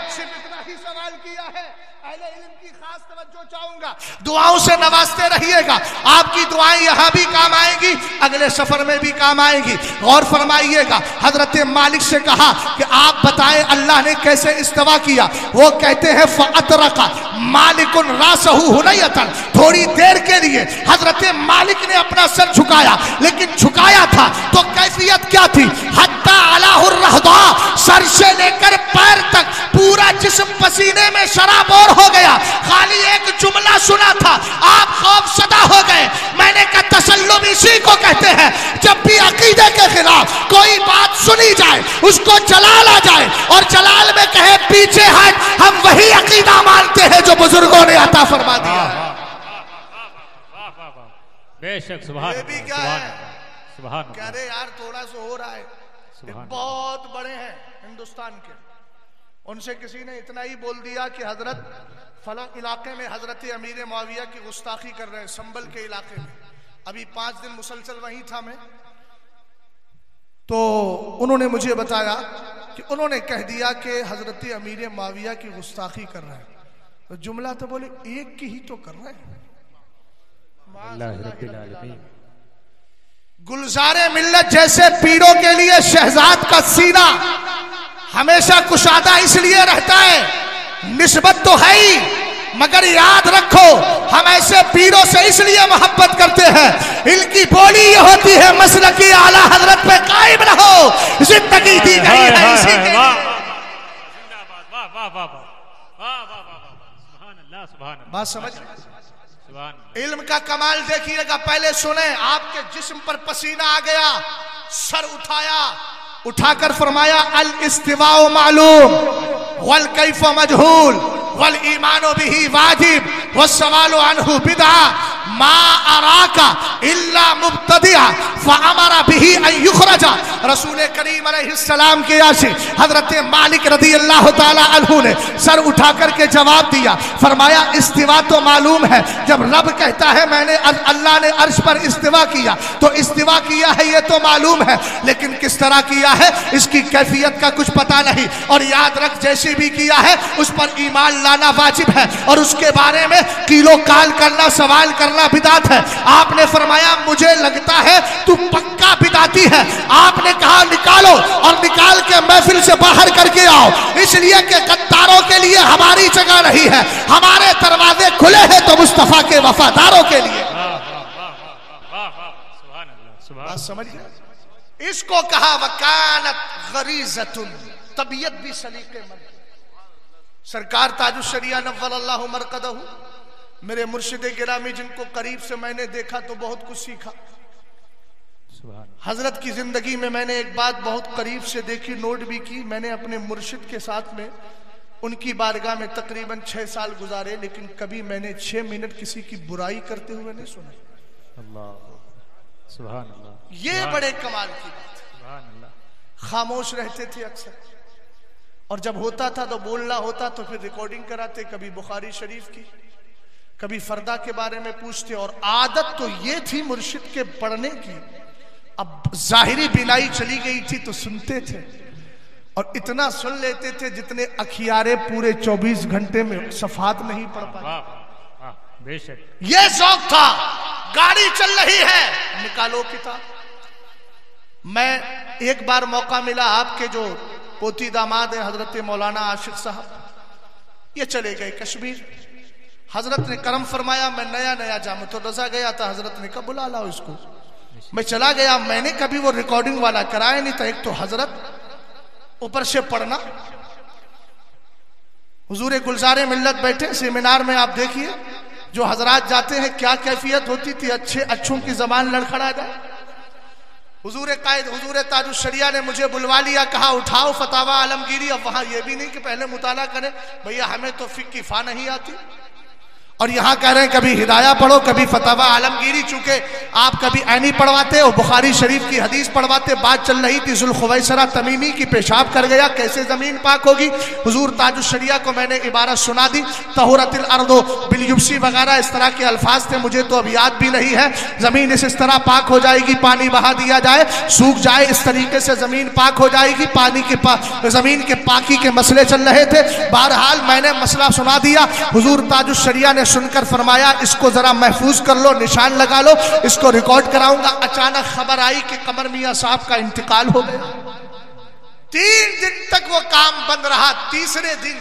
सिर्फ इतना ही सवाल किया है। अहले इल्म की खास तवज्जो चाहूंगा, दुआओं से नवाजते रहिएगा। आपकी दुआएं यहां भी काम आएंगी, अगले सफर में भी काम आएंगी। गौर फरमाइएगा, हजरत मालिक से कहा कि आप बताएं अल्लाह ने कैसे इस्तिवा किया। वो कहते हैं फअतरका मालिकुन रासहु हुनयतन। थोड़ी देर के लिए हजरत मालिक ने अपना सर झुकाया, लेकिन झुकाया था तो कैफियत क्या थी? हत्ता अलाहुर रहदा, सर से लेकर पैर तक पूरा जिस्म पसीने में शराबोर हो गया, खाली एक जुमला सुना था, आप खौफसदा हो गए। मैंने कहा तसल्लुम इसी को कहते हैं, जब भी अकीदे के खिलाफ कोई बात सुनी जाए, उसको जलाल आ जाए और जलाल में कहे पीछे हट, हम वही अकीदा मानते हैं जो बुजुर्गों ने अता फरमा दिया। बेशक सुभान ये भी क्या है, सुभान कह रहे यार थोड़ा सा हो रहा है, बहुत बड़े हैं हिंदुस्तान के, उनसे किसी ने इतना ही बोल दिया कि हजरत फला इलाके में हजरत अमीर मुआविया की गुस्ताखी कर रहे हैं, संभल के इलाके में। अभी 5 दिन मुसलसल वहीं था मैं, तो उन्होंने मुझे बताया कि उन्होंने कह दिया कि हजरत अमीर मुआविया की गुस्ताखी कर रहे हैं। तो जुमला तो बोले एक की ही तो कर रहे हैं। गुलजारे मिल्लत जैसे पीरों के लिए शहजाद का सीना हमेशा कुशादा इसलिए रहता है, निस्बत तो है ही, मगर याद रखो हम ऐसे पीरों से इसलिए मोहब्बत करते हैं, इनकी बोली ये होती है मसलकी आला हजरत पे कायम रहो, जिंदगी दी गई है इसी के लिए। बात समझ, इल्म का कमाल देखिएगा। पहले सुने, आपके जिस्म पर पसीना आ गया, सर उठाया, उठाकर फरमाया अल इस्तिवाउ मालूम वल कैफ मजहूल वल ईमानो बिही वाजिब वस्सवालु अन्हु बिदअ मा अराका इल्ला मुब्तदिअ फअमरा बिही अन युखरजा। रसूल करीम अलैहिस्सलाम के आशी हजरत मालिक रदियल्लाहु ताला अन्हु ने सर उठाकर के जवाब दिया, फरमाया इस्तिवा तो मालूम है, जब रब कहता है मैंने अल्लाह ने अर्श पर इस्तिवा किया तो इस्तिवा किया है ये तो मालूम है, लेकिन किस तरह किया है इसकी कैफियत का कुछ पता नहीं। और याद रख जैसे भी किया है उस पर ईमान लाना वाजिब है और उसके बारे में कीलो काल करना, सवाल करना बिदात है। आपने फरमाया मुझे लगता है तू पक्का बिदाती है। आपने कहा निकालो, और निकाल के महफिल से बाहर करके आओ, इसलिए कि गद्दारों के लिए हमारी जगह नहीं है, हमारे दरवाजे खुले हैं तो मुस्तफा के वफादारों के लिए। बात समझ गए? इसको कहा वकानत गरीजतुन, तबीयत भी सलीकेमंद। सरकार ताजुश शरिया नव्वलल्लाहु मरकदहु, मेरे मुर्शिद गिरामी जिनको करीब से मैंने देखा तो बहुत कुछ सीखा। हजरत की जिंदगी में मैंने एक बात बहुत करीब से देखी, नोट भी की। मैंने अपने मुर्शिद के साथ में उनकी बारगाह में तकरीबन 6 साल गुजारे, लेकिन कभी मैंने 6 मिनट किसी की बुराई करते हुए नहीं सुना। अल्लाह सुभान अल्लाह, ये बड़े कमाल की बात। सुभान अल्लाह। खामोश रहते थे अक्सर, और जब होता था तो बोलना होता तो फिर रिकॉर्डिंग कराते, कभी बुखारी शरीफ की, कभी फरदा के बारे में पूछते। और आदत तो ये थी मुर्शिद के पढ़ने की, अब जाहिरी बिनाई चली गई थी तो सुनते थे, और इतना सुन लेते थे जितने अखियारे पूरे 24 घंटे में सफात नहीं पढ़ पाते। बेशक ये शौक था। गाड़ी चल रही है, निकालो किताब। मैं एक बार मौका मिला, आपके जो पोती दामाद है हजरत मौलाना आशिक साहब, ये चले गए कश्मीर। हजरत ने करम फरमाया, मैं नया नया जाम तो रजा गया था, हजरत ने कहा बुला लाओ इसको। मैं चला गया, मैंने कभी वो रिकॉर्डिंग वाला कराया नहीं था। एक तो हजरत ऊपर से पढ़ना, हुजूर गुलजारे मिल्लत बैठे सेमिनार में, आप देखिए जो हजरात जाते हैं क्या कैफियत होती थी, अच्छों की जबान लड़खड़ा जाए। हुजूर कायद हुजूर ताजुश शरिया ने मुझे बुलवा लिया, कहा उठाओ फतावा आलमगीरी। अब वहां ये भी नहीं कि पहले मुताला करें, भैया हमें तो फिक्र फा नहीं आती, और यहाँ कह रहे हैं कभी हिदाया पढ़ो, कभी फतावा आलमगीरी। चूंकि आप कभी ऐनी पढ़वाते और बुखारी शरीफ की हदीस पढ़वाते। बात चल रही थी जुल्खुवैसरा तमीमी की पेशाब कर गया, कैसे जमीन पाक होगी। हुजूर ताजुश शरिया को मैंने इबारत सुना दी, तहुरतिल अर्दो बिलयुब्सी वगैरह इस तरह के अल्फाज थे, मुझे तो अब याद भी नहीं है। जमीन इस तरह पाक हो जाएगी, पानी बहा दिया जाए, सूख जाए, इस तरीके से जमीन पाक हो जाएगी। पानी के जमीन के पाकी के मसले चल रहे थे। बहरहाल मैंने मसला सुना दिया। हुजूर ताजुश शरिया ने सुनकर फरमाया इसको जरा महफूज कर लो, निशान लगा लो, इसको रिकॉर्ड कराऊंगा। अचानक खबर आई कि कमर मियां साहब का इंतकाल हो गया। 3 दिन तक वो काम बंद रहा। तीसरे दिन,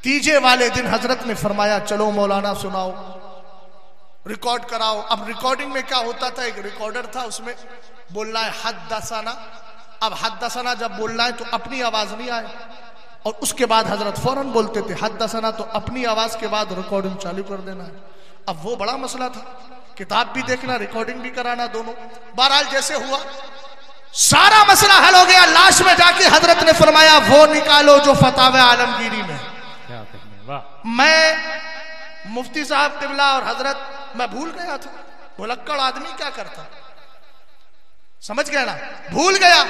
तीजे वाले दिन हजरत ने फरमाया चलो मौलाना सुनाओ, रिकॉर्ड कराओ। अब रिकॉर्डिंग में क्या होता था, एक रिकॉर्डर था, उसमें बोलना है हद्दसना। अब हद्दसना जब बोलना है तो अपनी आवाज नहीं आए, और उसके बाद हजरत फौरन बोलते थे हद्दसना, तो अपनी आवाज के बाद रिकॉर्डिंग चालू कर देना है। अब वो बड़ा मसला था, किताब भी देखना, रिकॉर्डिंग भी कराना, दोनों। बहरहाल जैसे हुआ सारा मसला हल हो गया। लास्ट में जाके हजरत ने फरमाया वो निकालो जो फतावा आलमगीरी में। मैं मुफ्ती साहब तिबला और हजरत, मैं भूल गया था भुलक्कड़ आदमी क्या करता, समझ गया ना, भूल गया।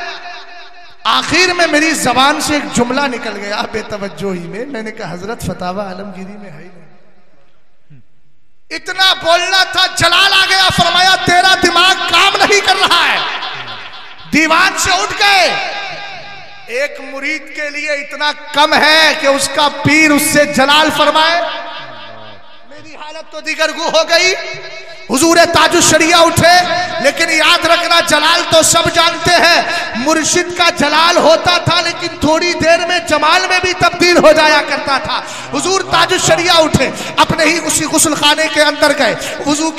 आखिर में मेरी जबान से एक जुमला निकल गया बेतवज्जोही में। मैंने कहा हजरत फतावा आलमगीरी में है ही नहीं। इतना बोलना था, जलाल आ गया, फरमाया तेरा दिमाग काम नहीं कर रहा है। दीवान से उठ गए। एक मुरीद के लिए इतना कम है कि उसका पीर उससे जलाल फरमाए। मेरी हालत तो दिगरगू हो गई। हुजूर ताजुश्शरिया उठे, लेकिन याद रखना जलाल तो सब जानते हैं, मुर्शिद का जलाल होता था लेकिन थोड़ी देर में जमाल में भी तब्दील हो जाया करता था। हुजूर ताजुश्शरिया उठे, अपने ही उसी गुस्ल खाने के अंदर गए, वुजू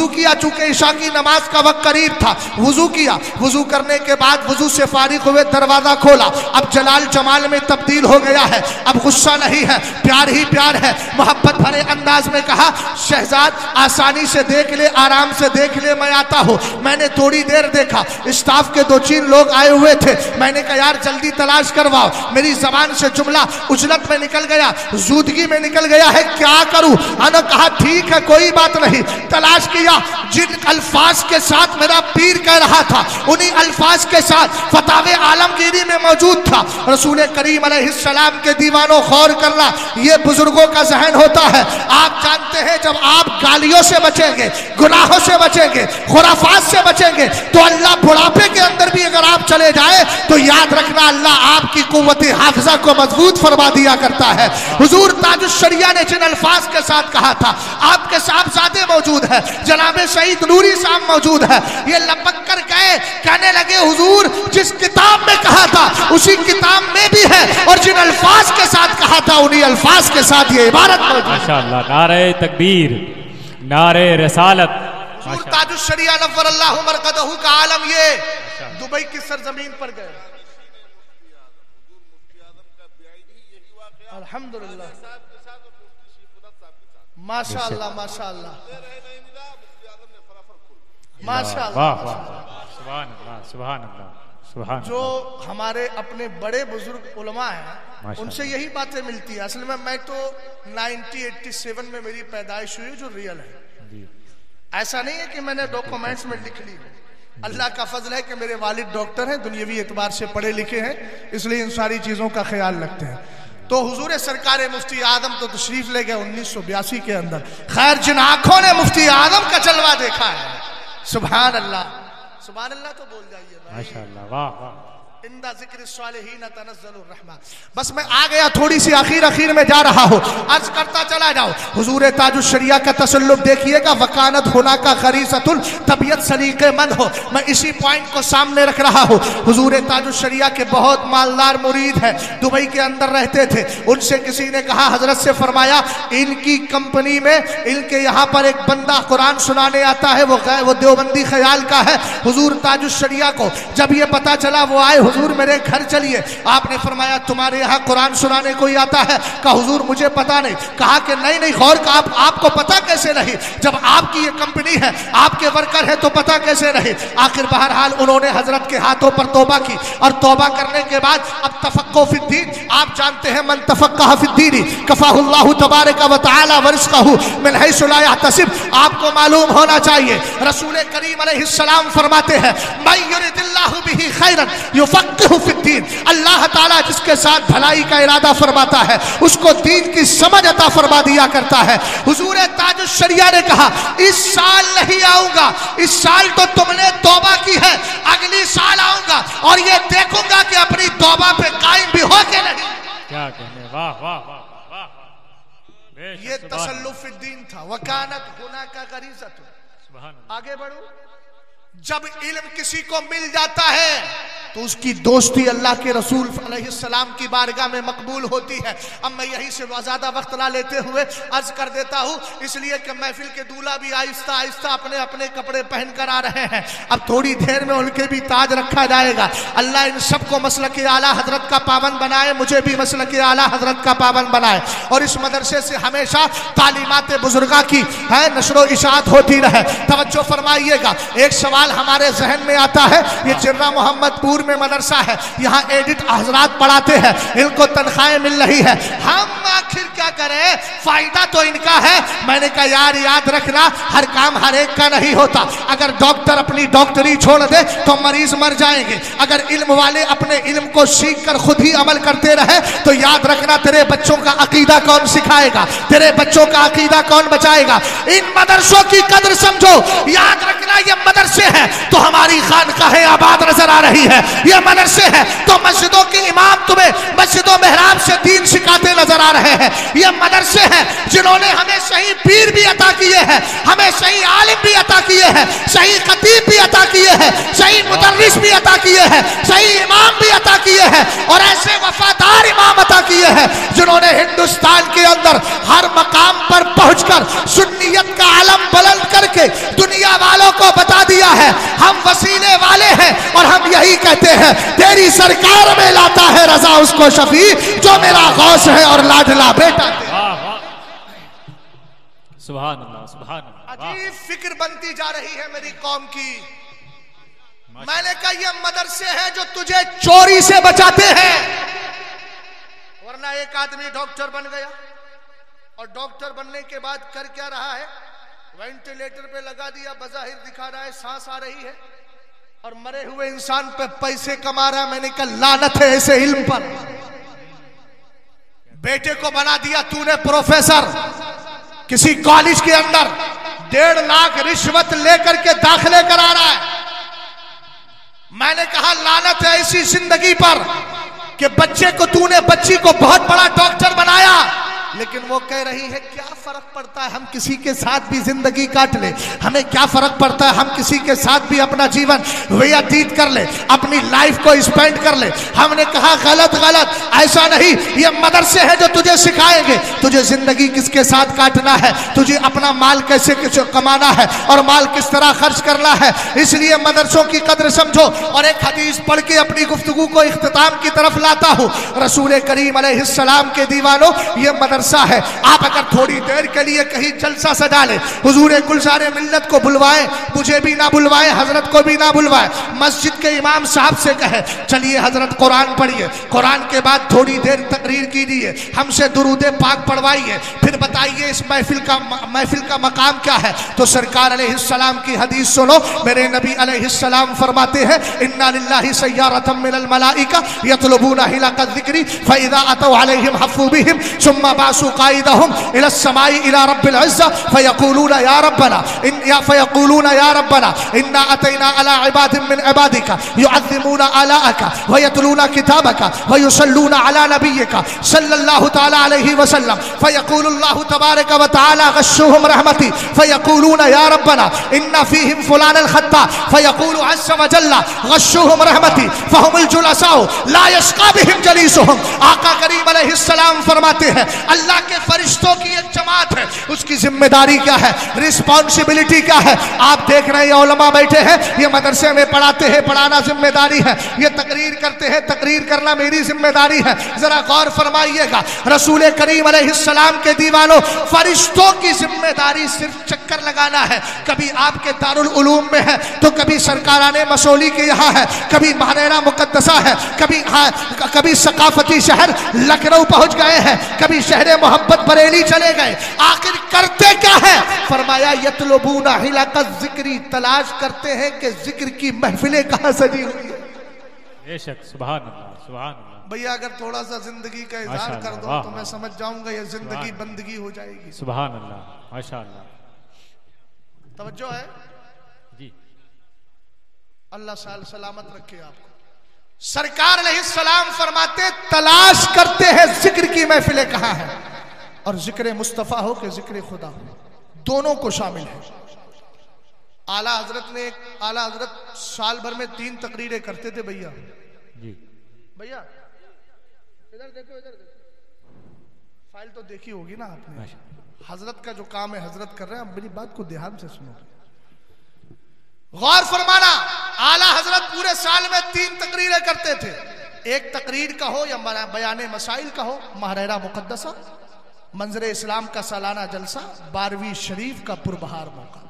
किया चूंकि ईशा की नमाज का वक्त करीब था, वुजू किया। वुजू करने के बाद वुजू से फारिग हुए, दरवाजा खोला। अब जलाल जमाल में तब्दील हो गया है। अब गुस्सा नहीं है, प्यार ही प्यार है। मोहब्बत भरे अंदाज में कहा शहजाद आसानी से देख ले, आराम से देख ले, मैं आता हूं। मैंने थोड़ी देर देखा, स्टाफ के 2-3 लोग आए हुए थे। मैंने कहा यार जल्दी तलाश करवाओ। मेरी जबान से जुमला उजलत में निकल गया, जूदगी में निकल गया है, क्या करूं। मैंने कहा ठीक है कोई बात नहीं। तलाश किया, जिन अल्फाज के साथ मेरा पीर कह रहा था उन्हीं अल्फाज के साथ फतावे आलमगीरी में मौजूद था। रसूल करीम अलैहिस्सलाम के दीवानों गौर करना, ये बुजुर्गों का जहन होता है। आप जानते हैं जब आप गालियों से बचेंगे, गुनाहों से बचेंगे, खुराफात से बचेंगे, तो अल्लाह बुढ़ापे के अंदर भी अगर आप चले जाए तो याद रखना अल्लाह आपकी कुव्वत हाफिजा को मजबूत फरमा दिया करता है। हुजूर ताजुश्शरिया ने जिन अल्फाज के साथ कहा था, आपके साहबजादे मौजूद है, जनाबे शहीद नूरी साहब मौजूद है, ये लपक कर गए, कहने लगे हुजूर जिस किताब में कहा था उसी किताब में भी है, और जिन अल्फाज के साथ कहा था उन्हीं अल्फाज के साथ ये इबारत मौजूद है। माशाअल्लाह, नारे तकबीर, नारे रिसालत। ताजुश्शरिया नव्वरल्लाहु मरकदहू का आलम ये दुबई की सरजमीन पर गए। अल्हम्दुलिल्लाह, माशाअल्लाह माशाअल्लाह माशाअल्लाह, सुभान अल्लाह सुभान अल्लाह सुभान। जो हमारे अपने बड़े बुजुर्ग उलमा हैं उनसे यही बातें मिलती है। असल में मैं तो 1987 में मेरी पैदाइश हुई, जो रियल है। ऐसा नहीं है कि मैंने डॉक्यूमेंट्स में लिख ली। अल्लाह का फजल है कि मेरे वालिद डॉक्टर हैं, दुनियावी एतबार से पढ़े लिखे हैं, इसलिए इन सारी चीजों का ख्याल रखते हैं। तो हुजूर सरकार मुफ्ती आदम तो तशरीफ ले गए 1982 के अंदर। खैर जिन आंखों ने मुफ्ती आदम का जलवा देखा है, सुभान अल्लाह सुभान अल्लाह तो बोल जाइए माशाअल्लाह, वाह वाह। इंदा ज़िक्र सालिहीन तनज़्ज़लुर रहमा। बस मैं आ गया, थोड़ी सी आखिर में जा रहा हूँ, अर्ज करता चला जाऊँ। हुजूर ताजुश्शरिया का तसल्लुब देखिएगा, वकानत होना का खरीसतुल, तबीयत सलीक़ेमंद हो। मैं इसी पॉइंट को सामने रख रहा हूँ। हुजूर ताजुश्शरिया के बहुत मालदार मुरीद है, दुबई के अंदर रहते थे। उनसे किसी ने कहा, हजरत से फरमाया इनकी कंपनी में इनके यहाँ पर एक बंदा कुरान सुनाने आता है, वो देवबंदी ख्याल का है। हुजूर ताजुश्शरिया को जब ये पता चला, वो आए, हुजूर मेरे घर चलिए। आपने फरमाया तुम्हारे यहाँ कुरान सुनाने कोई आता है? कहा हुजूर मुझे पता नहीं। कहा कि नहीं गौर का, आपको पता कैसे नहीं? जब आपकी ये कंपनी है, आपके वर्कर है, तो पता कैसे नहीं? आखिर बहरहाल उन्होंने हजरत के हाथों पर तौबा की, और तौबा करने के बाद अब तफक्को फिद्दीन, आप जानते हैं मन तफक्का फिद्दीनी कफाहुल्लाहु तबारक व तआला वरिज़्क़हु मिन हैसु ला यहतसिब। आपको मालूम होना चाहिए, रसूल करीम अलैहिस्सलाम फरमाते हैं मै युरिदिल्लाहु बिही खैरन युफ़क़्क़िहु फिद्दीन। अल्लाह ताला जिसके साथ भलाई का इरादा फरमाता है उसको दीन की समझ अता फरमा दिया करता है। हुजूर ताजुश्शरिया ने कहा इस साल नहीं आऊंगा, इस साल तो तुमने तौबा की है, अगली साल आऊंगा और ये देखूंगा कि अपनी तौबा पे कायम भी हो के नहीं। क्या कहने, वाह वाह वाह वाह। ये तसल्लुफ़ फिद्दीन था, वकानत होना का गरीज़त। आगे बढ़ो, जब इल्म किसी को मिल जाता है तो उसकी दोस्ती अल्लाह के रसूल अलैहिस्सलाम की बारगाह में मकबूल होती है। अब मैं यहीं से ज्यादा वक्त ना लेते हुए अर्ज कर देता हूँ, इसलिए कि महफिल के दूल्हा भी आहिस्ता आहिस्ता अपने अपने कपड़े पहन कर आ रहे हैं। अब थोड़ी देर में उनके भी ताज रखा जाएगा। अल्लाह इन सबको मसलक आला हजरत का पाबंद बनाए, मुझे भी मसलक आला हजरत का पाबंद बनाए, और इस मदरसे से हमेशा तालीमात बुजुर्गा की है नशरो इशाअत होती रहे। तवज्जो फरमाइएगा। एक सवाल हमारे जहन में आता है, ये चिर्रा मोहम्मदपुर में मदरसा है, यहाँ एडिट हजरात पढ़ाते हैं, इनको तनख्वाहें मिल रही है, हम आखिर क्या करें, फायदा तो इनका है। मैंने कहा यार याद रखना, हर काम हर एक का नहीं होता। अगर डॉक्टर अपनी डॉक्टरी छोड़ दे तो मरीज मर जाएंगे। अगर इल्म वाले अपने इल्म को सीख कर खुद ही अमल करते रहे तो याद रखना तेरे बच्चों का अकीदा कौन सिखाएगा, तेरे बच्चों का अकीदा कौन बचाएगा। इन मदरसों की कदर समझो। याद रखना ये मदरसे हैं तो हमारी खानकाहें आबाद नजर आ रही है, ये मदरसे हैं तो मस्जिदों के इमाम तुम्हें मस्जिदों मेहराब से दीन सिखाते नजर आ रहे हैं। ये मदरसे हैं जिन्होंने हमें सही पीर भी अता किए हैं, हमें सही आलिम भी अता किए हैं, सही खतीब भी अता किए हैं, सही मुदर्रिस भी अता किए हैं, सही इमाम भी अता किए हैं, और ऐसे वफादार इमाम अता किए हैं जिन्होंने हिंदुस्तान के अंदर हर मकाम पर पहुंचकर सुन्नियत का आलम बुलंद करके दुनिया वालों को बता दिया है हम वसीले वाले हैं। और हम यही कहते हैं तेरी सरकार में लाता है रजा उसको शफी जो मेरा गौस है और लाडला बेटा। सुभान अल्लाह, सुभान अल्लाह। अजीब फिक्र बनती जा रही है मेरी कौम की। मैंने कहा ये मदरसे हैं जो तुझे चोरी से बचाते हैं, वरना एक आदमी डॉक्टर बन गया और डॉक्टर बनने के बाद कर क्या रहा है, वेंटिलेटर पे लगा दिया, बज़ाहिर दिखा रहा है सांस आ रही है और मरे हुए इंसान पे पैसे कमा रहा है। मैंने कहा लानत है ऐसे इल्म पर। बेटे को बना दिया तूने प्रोफेसर, किसी कॉलेज के अंदर 1.5 लाख रिश्वत लेकर के दाखिले करा रहा है। मैंने कहा लानत है ऐसी जिंदगी पर कि बच्चे को तूने बच्ची को बहुत बड़ा डॉक्टर बनाया, लेकिन वो कह रही है क्या फर्क पड़ता है हम किसी के साथ भी जिंदगी काट ले, हमें क्या फर्क पड़ता है हम किसी के साथ भी अपना जीवन व्यतीत कर ले, अपनी लाइफ को स्पेंड कर ले। हमने कहा गलत गलत, ऐसा नहीं। ये मदरसे हैं जो तुझे सिखाएंगे तुझे जिंदगी किसके साथ काटना है, तुझे अपना माल कैसे कमाना है और माल किस तरह खर्च करना है। इसलिए मदरसों की कदर समझो। और एक हदीस पढ़ के अपनी गुफ्तगू को इख्तिताम की तरफ लाता हूँ। रसूल करीम अलैहिस्सलाम के दीवानों, ये मदरसा है। आप अगर थोड़ी देर के लिए कहीं जलसा सजा ले, हुजूर गुलजार मिल्लत को बुलवाएं, मुझे भी ना बुलवाएं, हजरत को भी ना बुलवाएं, मस्जिद के इमाम साहब से कहे चलिए हजरत कुरान पढ़िए, कुरान के बाद थोड़ी देर तकरीर कीजिए, हमसे दुरूदे पाक पढ़वाइए, फिर बताइए इस महफिल का मकाम क्या है। तो सरकार अलैहिस्सलाम की हदीस सुनो। मेरे नबी अलैहिस्सलाम फरमाते हैं इन्ना लिल्लाहि सय्यारतम मिनल मलाइका यतलबूना हिलाका ज़िक्री फइज़ा अतौ अलैहिम हफ़ू बिहिम सुम्मा बासु काइदहुम इला समाई इला रब्बिल इज़्ज़ा फयक़ूलूना या रब्बना इन्ना अतैना अला इबादिन मिन इबादिका युअज़्ज़िमूना अलाअका व यतलूना किताबका व युसल्लूना अला नबिय्यिका सल्लल्लाहु तआला अलैहि वसल्लम फयक़ूलुल्लाहु तबारक व तआला गश्शुहुम रहमती फयक़ूलूना या रब्बना इन्ना फ़ीहिम फ़ुलानल ख़त्ता फयक़ूलु अज़्ज़ व जल्ला गश्शुहुम रहमती फ़हुमुल जुलसाउ ला यश्क़ा बिहिम जलीसुहुम। आका करीम अलैहिस्सलाम फरमाते हैं अल्लाह के फरिश्तों की एक जमात है, उसकी जिम्मेदारी क्या है, रिस्पॉन्सिबिलिटी क्या है। आप देख रहे हैं उलमा बैठे हैं, ये मदरसे में पढ़ाते हैं, पढ़ाना जिम्मेदारी है, ये तकरीर करते हैं, तकरीर करना मेरी जिम्मेदारी है। जरा गौर फरमाइएगा, रसूल करीम अलैहिस्सलाम के दीवानों, फरिश्तों की जिम्मेदारी सिर्फ चक्कर लगाना है। कभी आपके दारुल उलूम में है तो कभी सरकाराने मसौली के यहाँ है, कभी महानेरा मुकद्दसा है, कभी सकाफती शहर लखनऊ पहुंच गए हैं, कभी शहर मोहब्बत बरेली चले गए। आखिर करते क्या है? फरमाया यतलबूना हिलाका ज़िक्री, तलाश करते हैं कि जिक्र की महफिलें कहाँ सजी हुई है। बेशक, सुभान अल्लाह, सुभान अल्लाह। भैया अगर थोड़ा सा जिंदगी का इज़हार कर दो तो मैं समझ जाऊंगा ये जिंदगी बंदगी हो जाएगी। सुभान अल्लाह, माशाअल्लाह। तवज्जो है जी। अल्लाह साल सलामत रखे आपको। सरकार अलैहिस्सलाम फरमाते तलाश करते हैं जिक्र की महफिलें कहाँ हैं, और जिक्र मुस्तफ़ा हो कि जिक्र खुदा हो, दोनों को शामिल है। आला हजरत साल भर में 3 तकरीरें करते थे भैया जी। भैया इधर देखो, इधर देखो, फाइल तो देखी होगी ना आपने। हजरत का जो काम है हजरत कर रहे हैं, मेरी बात को ध्यान से सुनो, गौर फरमाना। आला हजरत पूरे साल में 3 तकरीरें करते थे। एक तकरीर का हो या बयाने मसाइल का हो, महरेरा मुकद्दसा, मंजरे इस्लाम का सालाना जलसा, 12वीं शरीफ का पुरबहार मौका।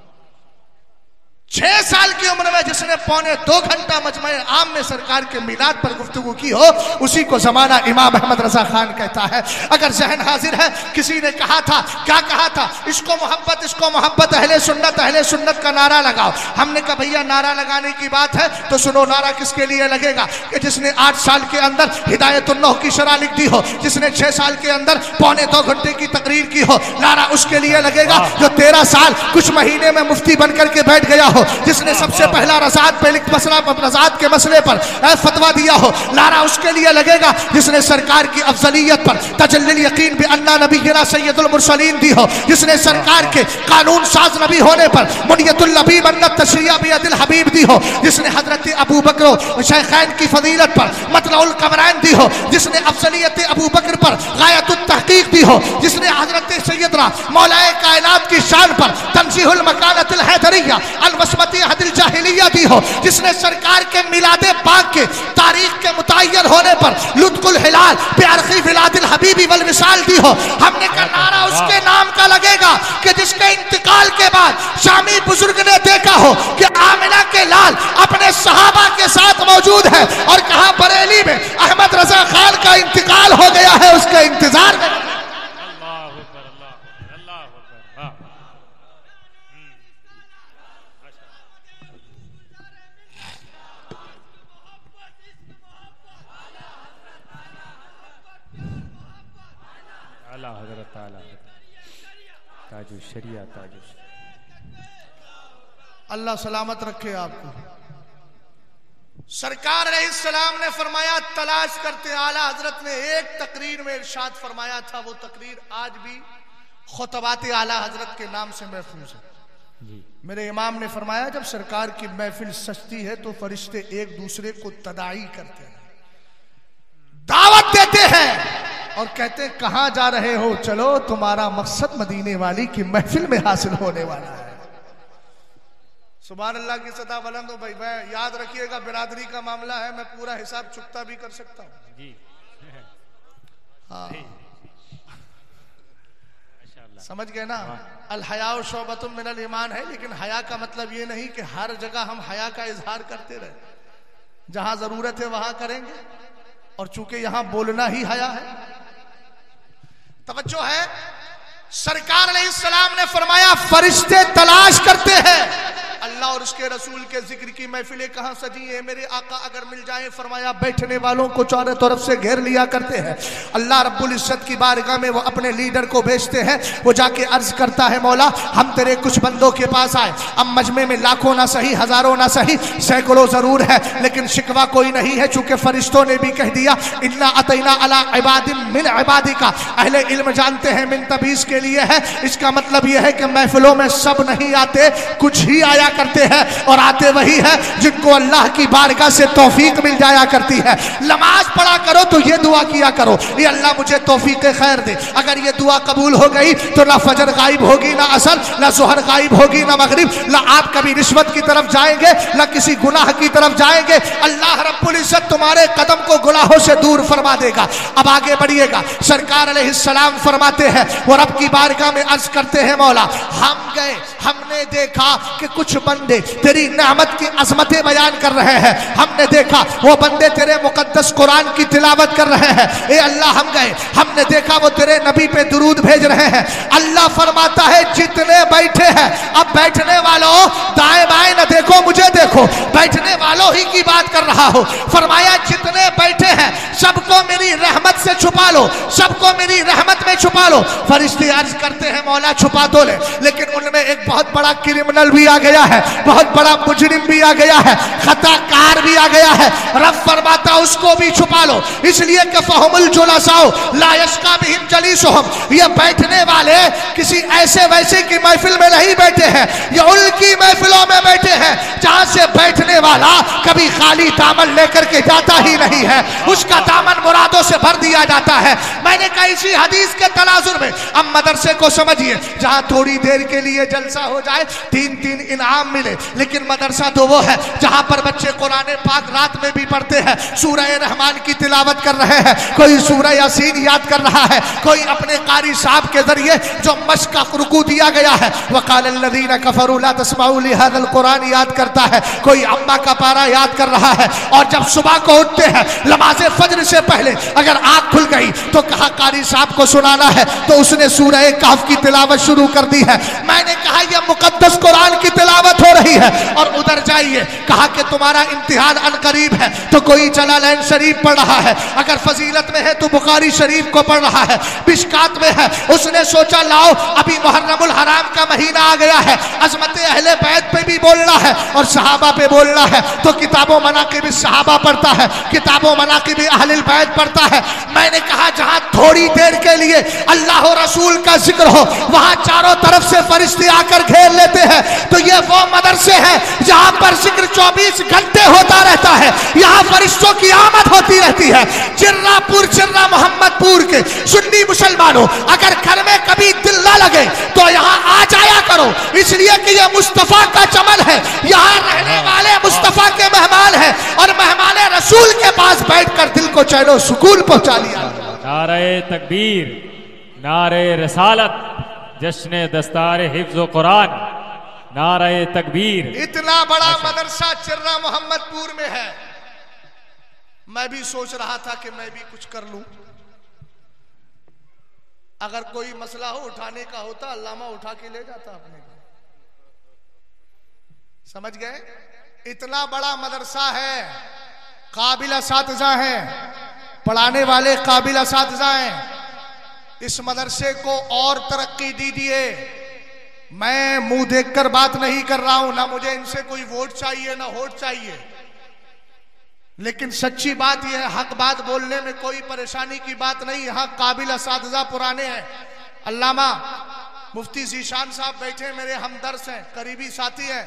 6 साल की उम्र में जिसने 2.25 घंटा मजमे आम में सरकार के मिलाद पर गुफ्तगू की हो, उसी को जमाना इमाम अहमद रजा खान कहता है। अगर जहन हाजिर है, किसी ने कहा था, क्या कहा था, इसको मोहब्बत अहले सुन्नत का नारा लगाओ। हमने कहा भैया नारा लगाने की बात है तो सुनो, नारा किसके लिए लगेगा कि जिसने 8 साल के अंदर हिदायतुन्नह की शरह लिख दी हो, जिसने 6 साल के अंदर 2.25 घंटे की तकरीर की हो। नारा उसके लिए लगेगा जो 13 साल कुछ महीने में मुफ्ती बनकर के बैठ गया हो, जिसने सबसे पहला रज़ात पे रज़ात के मसले पर फतवा दिया हो। नारा उसके लिए लगेगा जिसने सरकार की अफजलियत पर तजल्लिल यकीन भी अन्ना नबीना सैयदुल मुरसलीन दी हो, जिसने सरकार के कानून साज नबी होने पर मुनियतुल लबीब अन्नत तशरिया भी अदिल हबीब दी हो, जिसने हजरत अबू बकर शैखैन की फजीलत पर मतलउल कमरैन दी हो, जिसने अफजलियत अबू बकर पर गायतुत तहकीक दी हो, जिसने हजरत सैयदना मौलाए कायनात की शान पर तंजीहुल मकानतिल हैदरिया अलवस्मती हदिल जाहिलिया दी हो, जिसने सरकार के मिलादे पाक के तारीख के मुतय्यन होने पर लुत्कुल हिलाल प्यारखी विलादिल हबीबी वल विसाल दी हो। हमने का नारा उसके नाम का लगेगा कि जिसके इंतकाल के बाद शामी बुजुर्ग ने देखा हो कि आमिना के लाल अपने सहाबा के साथ मौजूद है और कहा बरेली में अहमद रजा खान का इंतकाल हो गया है, उसके इंतजार में। अल्लाह सलामत रखे आपको। सरकार अलैहिस्सलाम ने फरमाया तलाश करते। आला हजरत ने एक तकरीर में इरशाद फरमाया था, वो तकरीर आज भी खुतबात आला हजरत के नाम से महफूज है। मेरे इमाम ने फरमाया जब सरकार की महफिल सजती है तो फरिश्ते एक दूसरे को तदाई करते हैं, दावत देते हैं और कहते हैं कहां जा रहे हो, चलो तुम्हारा मकसद मदीने वाली की महफिल में हासिल होने वाला है। सुभान अल्लाह की सदा बुलंद हो भाई। मैं याद रखिएगा बिरादरी का मामला है, मैं पूरा हिसाब चुकता भी कर सकता हूँ जी। हाँ समझ गए ना। अल हयाउ शोबतुम मिनल ईमान है, लेकिन हया का मतलब ये नहीं कि हर जगह हम हया का इजहार करते रहे। जहां जरूरत है वहां करेंगे, और चूंकि यहां बोलना ही हया है। तवज्जो है, सरकार अलैहिस्सलाम ने फरमाया फरिश्ते तलाश करते हैं अल्लाह और उसके रसूल के जिक्र की महफिलें कहां सजी है मेरे आका अगर मिल जाए। फरमाया बैठने वालों को चारों तरफ से घेर लिया करते हैं। अल्लाह रब्बुल इज्जत की बारगाह में वो अपने लीडर को भेजते हैं, वो जाके अर्ज करता है मौला हम तेरे कुछ बंदों के पास आए। अब मजमे में लाखों ना सही, हजारों ना सही, सैकड़ों जरूर है, लेकिन शिकवा कोई नहीं है, चूंकि फरिश्तों ने भी कह दिया इन्ना अतैना अला इबादिन मिन इबादिका। अहले इल्म जानते हैं मिन तबीज के लिए है, इसका मतलब यह है कि महफिलों में सब नहीं आते, कुछ ही आया करते हैं, और आते वही है जिनको अल्लाह की बारगाह से तौफीक मिल जाया करती है। नमाज पढ़ा करो तो ये दुआ किया करो, ये अल्लाह मुझे तौफीक खैर दे। अगर ये दुआ कबूल हो गई तो ना फजर गायब होगी, ना असर, ना जोहर गायब होगी, ना मगरिब, ना आप कभी रिश्वत की तरफ जाएंगे, ना किसी गुनाह की तरफ जाएंगे। अल्लाह रब्बुल इज्जत तुम्हारे कदम को गुनाहों से दूर फरमा देगा। अब आगे बढ़िएगा, सरकार अलैहिस्सलाम फरमाते हैं वो रब की बारगाह में अर्ज करते हैं मौला हम गए, हमने देखा कि कुछ बंदे तेरी नेमत की अजमतें बयान कर रहे हैं, हमने देखा वो बंदे तेरे मुकद्दस कुरान की तिलावत कर रहे हैं। ए अल्लाह हम गए, हमने देखा वो तेरे नबी पे दुरूद भेज रहे हैं। अल्लाह फरमाता है जितने बैठे हैं, अब बैठने वालों दाएं बाएं न देखो, मुझे देखो, बैठने वालों ही की बात कर रहा हो। फरमाया जितने बैठे हैं सबको मेरी रहमत रहमत से छुपा लो, सबको मेरी रहमत में छुपा लो। फरिश्ते अर्ज करते हैं मौला छुपा तो ले, लेकिन उनमें एक बहुत बड़ा क्रिमिनल भी आ गया है, बहुत बड़ा मुजरिम भी आ गया है, खताकार भी आ गया है। रब फरमाता उसको भी छुपा लो, इसलिए कि फहुमुल जुलसाओ ला यश्का बिहिम जलीसुहुम, ये बैठने वाले किसी ऐसे वैसे की महफिल में नहीं बैठे हैं, ये उनकी महफिलों में बैठे हैं जहां से बैठने वाला कभी खाली दामन लेकर के जाता ही नहीं है, उसका दामन मुरादों से भर दिया जाता है। मैंने कहा इसी हदीस के तनाजुर में अब मदरसे को समझिए, जहां थोड़ी देर के लिए जलसा हो जाए, 3-3 इनाम मिले, लेकिन मदरसा तो वो है जहां पर बच्चे कुरान पाक रात में भी पढ़ते हैं, सूरह रहमान की तिलावत कर रहे हैं, कोई सूरह यासीन याद कर रहा है, कोई अपने कारी साहब के जरिए जो मश्क का रुकू दिया गया है वक़ालल्लज़ीना कफ़रू ला तस्माऊ लिहाज़ल कुरान याद करता है, कोई अम्मा का पारा याद कर रहा है। और जब सुबह को उठते हैं नमाज़े फज्र से पहले अगर आँख खुल गई तो कहा कारी साहब को सुनाना है, तो उसने सूरह कहफ की तिलावत शुरू कर दी है। मैंने कहा यह मुकद्दस कुरान की तिलावत हो रही है। और उधर जाइए, कहा कि तुम्हारा इम्तिहान अनकरीब है, तो कोई जलालैन शरीफ पढ़ रहा है, अगर फजीलत में है तो बुखारी शरीफ को पढ़ रहा है, मिशकात में है, उसने सोचा लाओ अभी मुहर्रमुल हराम का महीना आ गया है, अज़मत अहले बैत पे भी बोलना है और सहाबा पे बोलना है, तो किताबों मनाक़िब सहाबा पढ़ता है, किताबों मनाक़िब अहले बैत पढ़ता है। मैंने कहा जहां थोड़ी देर के लिए अल्लाह और रसूल का जिक्र हो, वहां चारों तरफ से फरिश्ते आकर घेर लेते हैं। तो ये वो मदरसे हैं जहां पर जिक्र 24 घंटे होता रहता है, यहाँ फरिश्तों की आमद होती रहती है। चिर्रापुर चिर्रा मोहम्मदपुर के सुन्नी मुसलमानों, अगर घर में कभी दिल ना लगे तो यहाँ आ जाया करो, इसलिए कि ये मुस्तफा का चमन है, यहाँ रहने वाले मुस्तफा के मेहमान हैं और मेहमान रसूल के पास बैठकर दिल को चैनो सुकून पहुंचा लिया। नारे तकबीर, नारे रसालत, जश्न दस्तारे हिफ्ज़ कुरान, नारे तकबीर। इतना बड़ा मदरसा चिर्रा मोहम्मदपुर में है। मैं भी सोच रहा था कि मैं भी कुछ कर लूं, अगर कोई मसला हो उठाने का होता अल्लामा उठा के ले जाता अपने को, समझ गए? इतना बड़ा मदरसा है, काबिल असातिज़ा हैं, पढ़ाने वाले काबिल असातिज़ा हैं। इस मदरसे को और तरक्की दीजिए। मैं मुंह देखकर बात नहीं कर रहा हूं, ना मुझे इनसे कोई वोट चाहिए ना वोट चाहिए, लेकिन सच्ची बात यह है, हक बात बोलने में कोई परेशानी की बात नहीं। यहाँ काबिल असातिज़ा पुराने हैं। अल्लामा मुफ्ती ज़ीशान साहब बैठे, मेरे हमदर्द हैं, करीबी साथी हैं।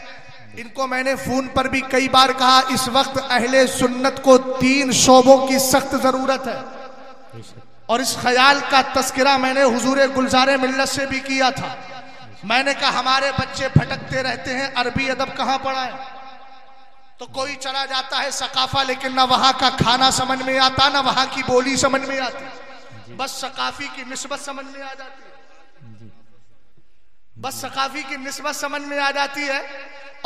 इनको मैंने फोन पर भी कई बार कहा, इस वक्त अहले सुन्नत को 3 शोबों की सख्त जरूरत है, और इस ख्याल का तस्करा मैंने हुजूर गुलजार मिल्लत से भी किया था। मैंने कहा हमारे बच्चे भटकते रहते हैं, अरबी अदब कहाँ पढ़ा है, तो कोई चला जाता है सकाफा, लेकिन ना वहां का खाना समझ में आता, ना वहां की बोली समझ में आती, बस सकाफी की निस्बत समझ में आ जाती है, बस सकाफी की निस्बत समझ में आ जाती है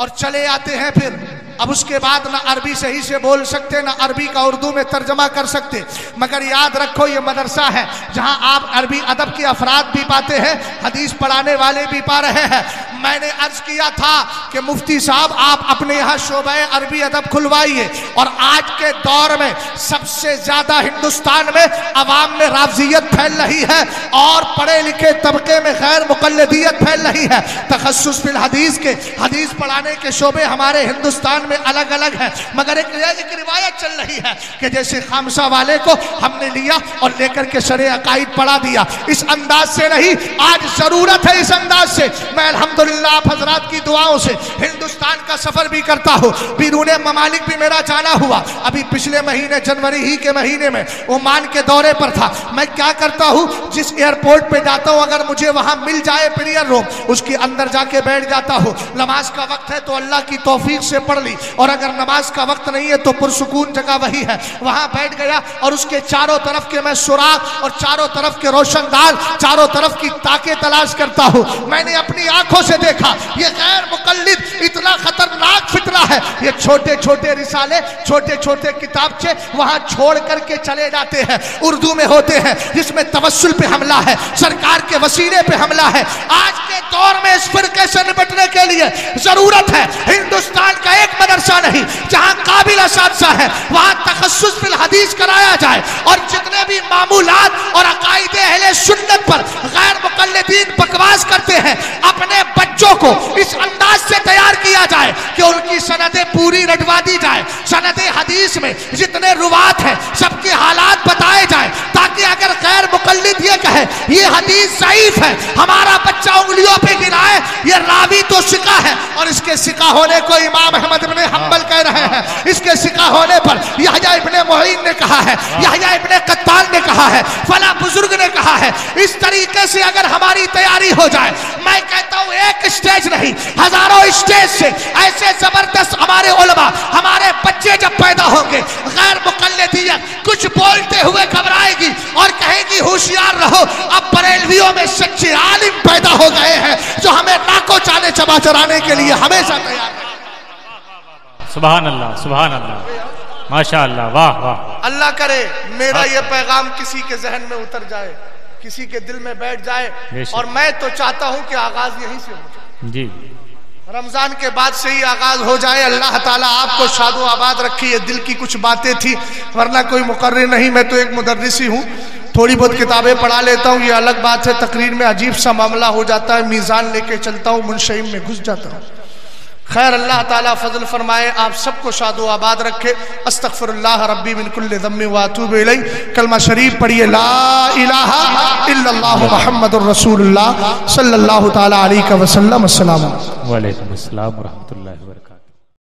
और चले आते हैं। फिर अब उसके बाद ना अरबी सही से बोल सकते, ना अरबी का उर्दू में तर्जमा कर सकते। मगर याद रखो ये मदरसा है जहां आप अरबी अदब के अफराद भी पाते हैं, हदीस पढ़ाने वाले भी पा रहे हैं। मैंने अर्ज किया था कि मुफ्ती साहब आप अपने यहाँ शोबे अरबी अदब खुलवाइए, और आज के दौर में सबसे ज्यादा हिंदुस्तान में अवाम में राफजियत फैल रही है और पढ़े लिखे तबके में गैर मुकल्लदियत फैल रही है। तखस्सुस फिल हदीस के, हदीस पढ़ाने के शोबे हमारे हिंदुस्तान में अलग अलग है, मगर एक रिवायत चल रही है कि जैसे खामसा वाले को हमने लिया और लेकर के शरे अकाइद पढ़ा दिया। इस अंदाज से नहीं, आज जरूरत है इस अंदाज से। मैं अल्हम्दुलिल्लाह आप हजरात की दुआओं से हिंदुस्तान का सफर भी करता हूँ, बिरूने ममालिक भी मेरा जाना हुआ। अभी पिछले महीने जनवरी ही के महीने में ओमान के दौरे पर था। मैं क्या करता हूँ, जिस एयरपोर्ट पे जाता हूँ अगर मुझे वहां मिल जाए प्रेयर रूम, उसके अंदर जाके बैठ जाता हूँ। नमाज का वक्त है तो अल्लाह की तौफीक से पढ़ ली, और अगर नमाज का वक्त नहीं है तो पुरसुकून जगह वही है, वहां बैठ गया और उसके चारों तरफ के मैं सुराख और चारों तरफ के रोशनदार, चारों तरफ की ताके तलाश करता हूं। मैंने अपनी आंखों से देखा। ये गैर मुकल्लिद इतना खतरनाक फितरा है, ये छोटे छोटे रिसाले, छोटे छोटे किताबचे वहां छोड़ करके चले जाते हैं, उर्दू में होते हैं, जिसमें तवस्सुल पे हमला है, सरकार के वसीले पे हमला है। आज के दौर में इस फिरके से निपटने के लिए जरूरत है हिंदुस्तान का एक मदरसा नहीं जहां काबिल असातिज़ा है वहां तखस्सुस फिल हदीस कराया जाए, और जितने भी मामूलात और अकायदे अहले सुन्नत पर गैर मुकल्लिदीन बकवास करते हैं, अपने बच्चों को इस अंदाज से तैयार किया जाए कि उनकी सनदें पूरी रटवा दी जाए। सनदे हदीस में जितने रुवात हैं सबके हालात बताए जाए, ताकि अगर गैर मुकल्लिद ये कहे ये हदीस ज़ईफ है, हमारा बच्चा उंगलियों पे गिनाए ये रावी तो सिका है, और इसके सिका होने को इमाम अहमद इब्ने हंबल कह रहे हैं, इसके सिका होने पर यहया इब्ने मुईन ने कहा है, यहया इब्ने कत्तान ने कहा है, फला बुजुर्ग ने कहा है। इस तरीके से अगर हमारी तैयारी हो जाए, मैं कहता हूं एक स्टेज नहीं हजारों स्टेज से ऐसे जबरदस्त हमारे उलमा, हमारे बच्चे जब पैदा होंगे, गैर मुकल्लिदियत कुछ बोलते हुए घबराएगी और कहेगी होशियार रहो, अब बरेलवियों में सच्चे आलिम पैदा हो गए हैं जो हमें नाको चाले चबा चराने के लिए हमेशा तैयार है। सुभान अल्लाह, सुभान अल्लाह, माशा अल्लाह, वाह वाह। अल्लाह करे मेरा ये पैगाम किसी के जहन में उतर जाए, किसी के दिल में बैठ जाए, और मैं तो चाहता हूं कि आगाज यहीं से हो जाए जी, रमजान के बाद से ही आगाज हो जाए। अल्लाह ताला आपको शादो आबाद रखी। ये दिल की कुछ बातें थी, वरना कोई मुकर्रिर नहीं, मैं तो एक मुदर्रिस ही हूँ, थोड़ी बहुत किताबें पढ़ा लेता हूँ, ये अलग बात है। तकरीर में अजीब सा मामला हो जाता है, मीज़ान लेके चलता हूँ, मुनशइम में घुस जाता हूँ। खैर अल्लाह ताला फजल फरमाए, आप सबको शादो आबाद रखे। अस्तगफिरुल्लाह रब्बी मिन कुल्लि ज़म्बिन व अतूबु इलैह। कलमा शरीफ पढ़िए, ला इलाहा इल्लल्लाह मुहम्मदुर रसूलुल्लाह सल्लल्लाहु तआला अलैहि वसल्लम। अस्सलाम वालेकुम। वालेकुम अस्सलाम व रहमतुल्लाहि व बरकातहू।